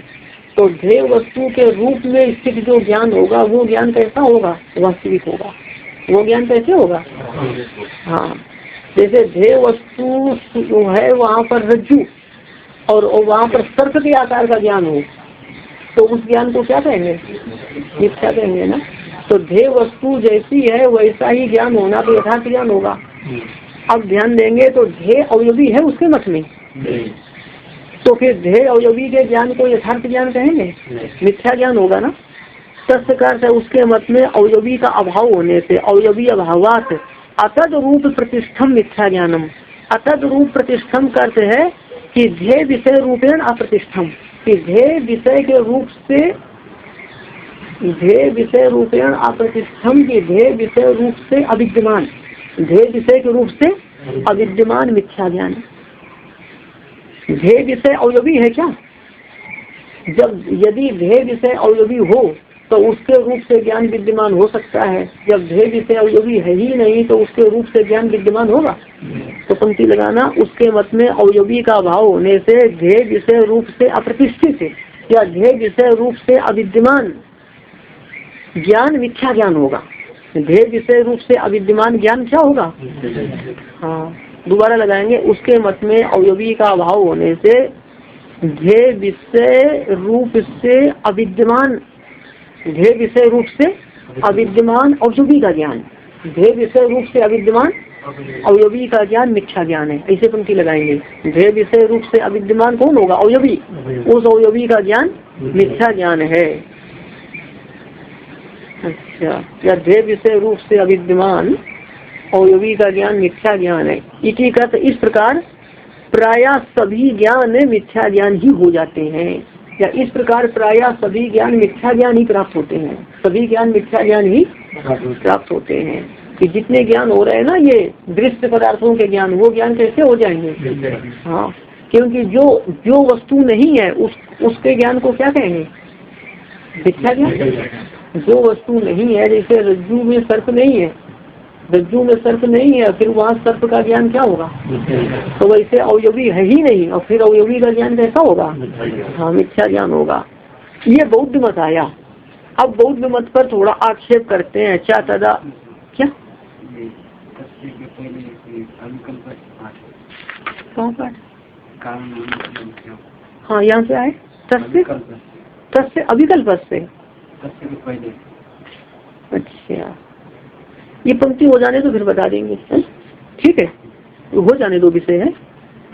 तो ध्येय वस्तु के रूप में स्थित जो ज्ञान होगा वो ज्ञान कैसा होगा? वास्तविक होगा। वो ज्ञान कैसे होगा? हाँ, जैसे ध्येय वस्तु है वहाँ पर रज्जु, और वहाँ पर सर्प के आकार का ज्ञान हो, तो उस ज्ञान को क्या कहेंगे? मिथ्या कहेंगे ना। तो ध्येय वस्तु जैसी है वैसा ही ज्ञान होना तो यथार्थ ज्ञान होगा। अब ध्यान देंगे तो ध्येय अवयवी है उसके मत में, तो फिर ध्येय अवयवी के ज्ञान को यथार्थ ज्ञान कहेंगे? मिथ्या ज्ञान होगा ना। तत्कार से उसके मत में अवयवी का अभाव होने से, अवयवी अभावात अतद रूप प्रतिष्ठम मिथ्या ज्ञानम। अतद रूप प्रतिष्ठम का अर्थ है कि ध्येय विषय रूपेण अप्रतिष्ठम, कि ध्येय विषय के रूप से, ध्येय विषय रूपेण अप्रतिष्ठम, की ध्येय विषय रूप से अविद्यमान, ध्येय विषय के रूप से अविद्यमान मिथ्या ज्ञान। ध्येय विषय अवयवी है क्या? जब यदि ध्येय विषय अवयवी हो तो उसके रूप से ज्ञान विद्यमान हो सकता है, जब ध्येय विषय अवयवी है ही नहीं तो उसके रूप से ज्ञान विद्यमान होगा? तो पंक्ति लगाना, उसके मत में अवयवी का अभाव होने से ध्येय विषय रूप से अप्रतिष्ठित या ध्येय विषय रूप से अविद्यमान ज्ञान मिथ्या ज्ञान होगा। ध्येय विषय रूप से अविद्यमान ज्ञान क्या होगा? हाँ, दोबारा लगाएंगे, उसके मत में अवयवी का अभाव होने से ध्येय विषय रूप से अविद्यमान, ध्येय विषय रूप से अविद्यमान अवयवी का ज्ञान, ध्येय विषय रूप से अविद्यमान अवयवी का ज्ञान मिथ्या ज्ञान है। ऐसे पंक्ति लगाएंगे, ध्येय विषय रूप से अविद्यमान कौन होगा? अवयवी, उस अवयवी का ज्ञान मिथ्या ज्ञान है। अच्छा, या ध्येय विषय रूप से अविद्यमान अवयवी का ज्ञान मिथ्या ज्ञान है। इसी का इस प्रकार प्रायः सभी ज्ञान मिथ्या ज्ञान ही हो जाते हैं, या इस प्रकार प्रायः सभी ज्ञान मिथ्या ज्ञान ही प्राप्त होते हैं, सभी ज्ञान मिथ्या ज्ञान ही प्राप्त होते हैं। कि जितने ज्ञान हो रहे हैं ना ये दृश्य पदार्थों के ज्ञान, वो ज्ञान कैसे हो जाएंगे? हाँ, क्योंकि जो वस्तु नहीं है उसके ज्ञान को क्या कहेंगे? मिथ्या ज्ञान। जो वस्तु नहीं है, जैसे रज्जु में सर्प नहीं है, रज्जु में सर्प नहीं है, फिर वहाँ सर्प का ज्ञान क्या होगा? तो वैसे अवयवी है ही नहीं, और फिर अवयवी का ज्ञान कैसा होगा? हाँ, मिथ्या ज्ञान होगा। ये बौद्ध मत आया। अब बौद्ध मत पर थोड़ा आक्षेप करते हैं। क्या तदा क्या कहाँ पर? हाँ, यहाँ से आए तस्य अविकल्प से। अच्छा, ये पंक्ति हो जाने तो फिर बता देंगे, ठीक है? हो जाने दो, विषय है,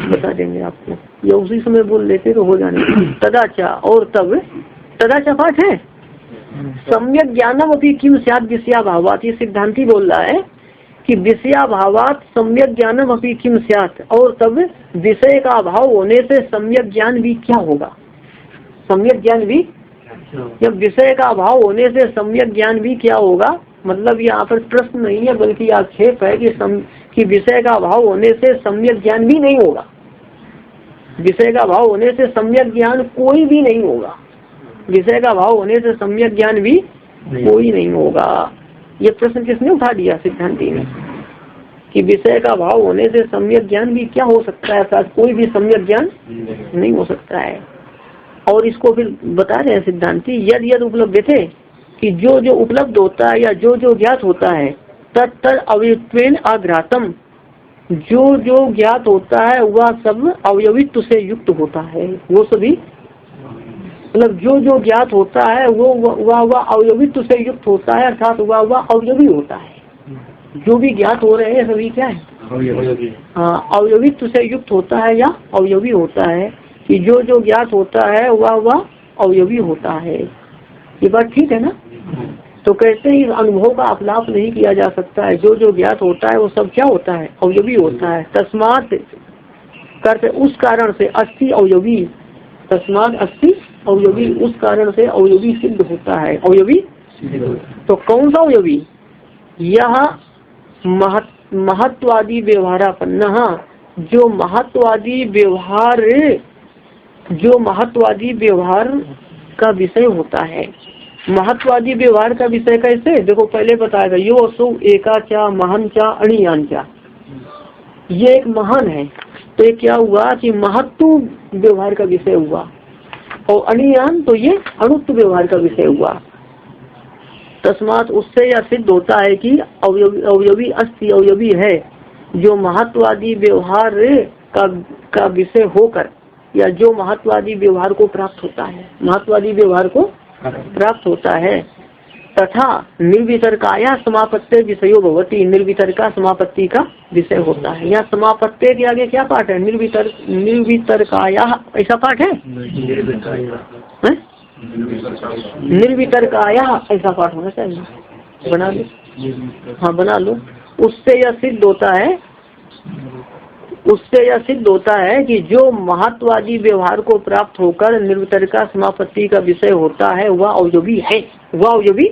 बता देंगे आपको, या उसी समय बोल लेते तो हो जाने। तदाचा, और तब तदाचा पाठ है। सम्यक ज्ञानम अपनी किम स्याद विषया भावात, ये सिद्धांति बोल रहा है कि विषयाभावात सम्यक ज्ञानम अपि किम स्यात्, और तब विषय का अभाव होने से सम्यक ज्ञान भी क्या होगा। सम्यक ज्ञान भी, जब विषय का अभाव होने से सम्यक ज्ञान भी क्या होगा, मतलब यहाँ पर प्रश्न नहीं है बल्कि आक्षेप है कि विषय का अभाव होने से सम्यक ज्ञान भी नहीं होगा। विषय का अभाव होने से सम्यक ज्ञान कोई भी नहीं होगा। विषय का अभाव होने से सम्यक ज्ञान भी कोई नहीं होगा। ये प्रश्न किसने उठा दिया? सिद्धांति ने, कि विषय का अभाव होने से सम्यक ज्ञान भी क्या हो सकता है, अर्थात कोई भी सम्यक ज्ञान नहीं हो सकता है। और इसको फिर बता रहे हैं सिद्धांति, यद यद उपलब्ध थे, कि जो जो उपलब्ध होता है या जो जो ज्ञात होता है, तत् अवयत्वेन अघ्रातम, जो जो ज्ञात होता है वह सब अवयवित्व से युक्त होता है। वो सभी मतलब जो जो ज्ञात होता है वो वह अवयवित्व से युक्त होता है, अर्थात वह अवयवी होता है। जो भी ज्ञात हो रहे हैं सभी क्या है? हाँ, अवयवित्व से युक्त होता है या अवयवी होता है, कि जो जो ज्ञात होता है वह अवयवी होता है। ये बात ठीक है ना? तो कहते हैं इस अनुभव का अपलाप नहीं किया जा सकता है। जो जो ज्ञात होता है वो सब क्या होता है? अवयवी होता है। तस्मात् करते उस कारण से अस्ति अवयवी, तस्मात् अस्ति अवयवी, उस कारण से अवयवी सिद्ध होता है। अवयवी तो कौन सा अवयवी? यह महत्वादी व्यवहारापन्न, जो महत्वादी व्यवहार का विषय होता है। महत्वादी व्यवहार का विषय कैसे? देखो पहले बताया था, यो असो एका क्या महान क्या अणियान क्या, ये एक महान है। तो ये क्या हुआ कि महत्व व्यवहार का विषय हुआ, और अणियान तो ये अणुत्व व्यवहार का विषय हुआ। तस्मात उससे यह सिद्ध होता है कि अवयवी अस्ति, अवयवी है, जो महत्वादी व्यवहार का विषय होकर, या जो महत्वादी व्यवहार को प्राप्त होता है, महत्वादी व्यवहार को प्राप्त होता है। तथा निर्वितर्काया समापत्ति विषयो भवती, निर्वितर्का समापत्ति का विषय होता है। यहाँ समापत्ति के आगे क्या पाठ है? निर्वितर्काया, ऐसा पाठ है? निर्वितर्काया ऐसा पाठ होना चाहिए। बना लो, हाँ बना लो। उससे यह सिद्ध होता है कि जो महत्वादी व्यवहार को प्राप्त होकर निर्वितर्का समापत्ति का विषय होता है वह अवयवी है, वह अवयवी।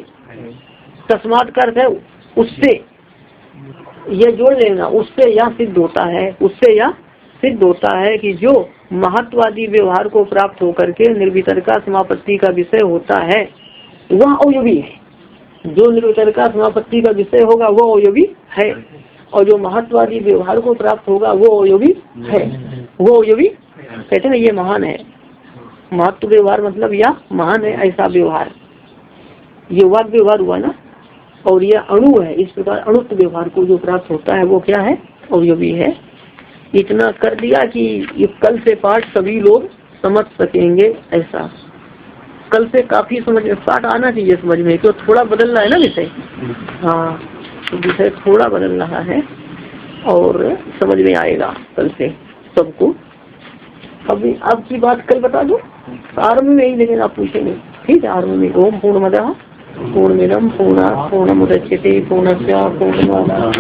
तस्मात् का अर्थ है उससे, ये जोड़ लेना, उससे यह सिद्ध होता है, उससे यह सिद्ध होता है कि जो महत्वादी व्यवहार को प्राप्त होकर के निर्वितर्का समापत्ति का विषय होता है वह अवयवी है। जो निर्वितर्का समापत्ति का विषय होगा वो अवयवी है, और जो महत्वादी व्यवहार को प्राप्त होगा वो अवयवी है, वो अवयवी। कहते हैं ये महान है, महत्व व्यवहार मतलब यह महान है, ऐसा व्यवहार। ये वाद व्यवहार हुआ ना, और यह अणु है। इस प्रकार अणुत्व व्यवहार को जो प्राप्त होता है वो क्या है? अवयवी है। इतना कर दिया कि ये कल से पाठ सभी लोग समझ सकेंगे। ऐसा कल से काफी समझ पाठ आना चाहिए समझ में, क्यों थोड़ा बदल रहा है ना विषय। हाँ, तो विषय थोड़ा बदल रहा है और समझ में आएगा कल से सबको। अभी अब की बात कल बता दो, आरंभ में ही, लेकिन आप पूछेंगे ठीक है। आरंभ में ओम पूर्णमदः पूर्णमिदं पूर्णात् पूर्णमुदच्यते पूर्णस्य पूर्णमादाय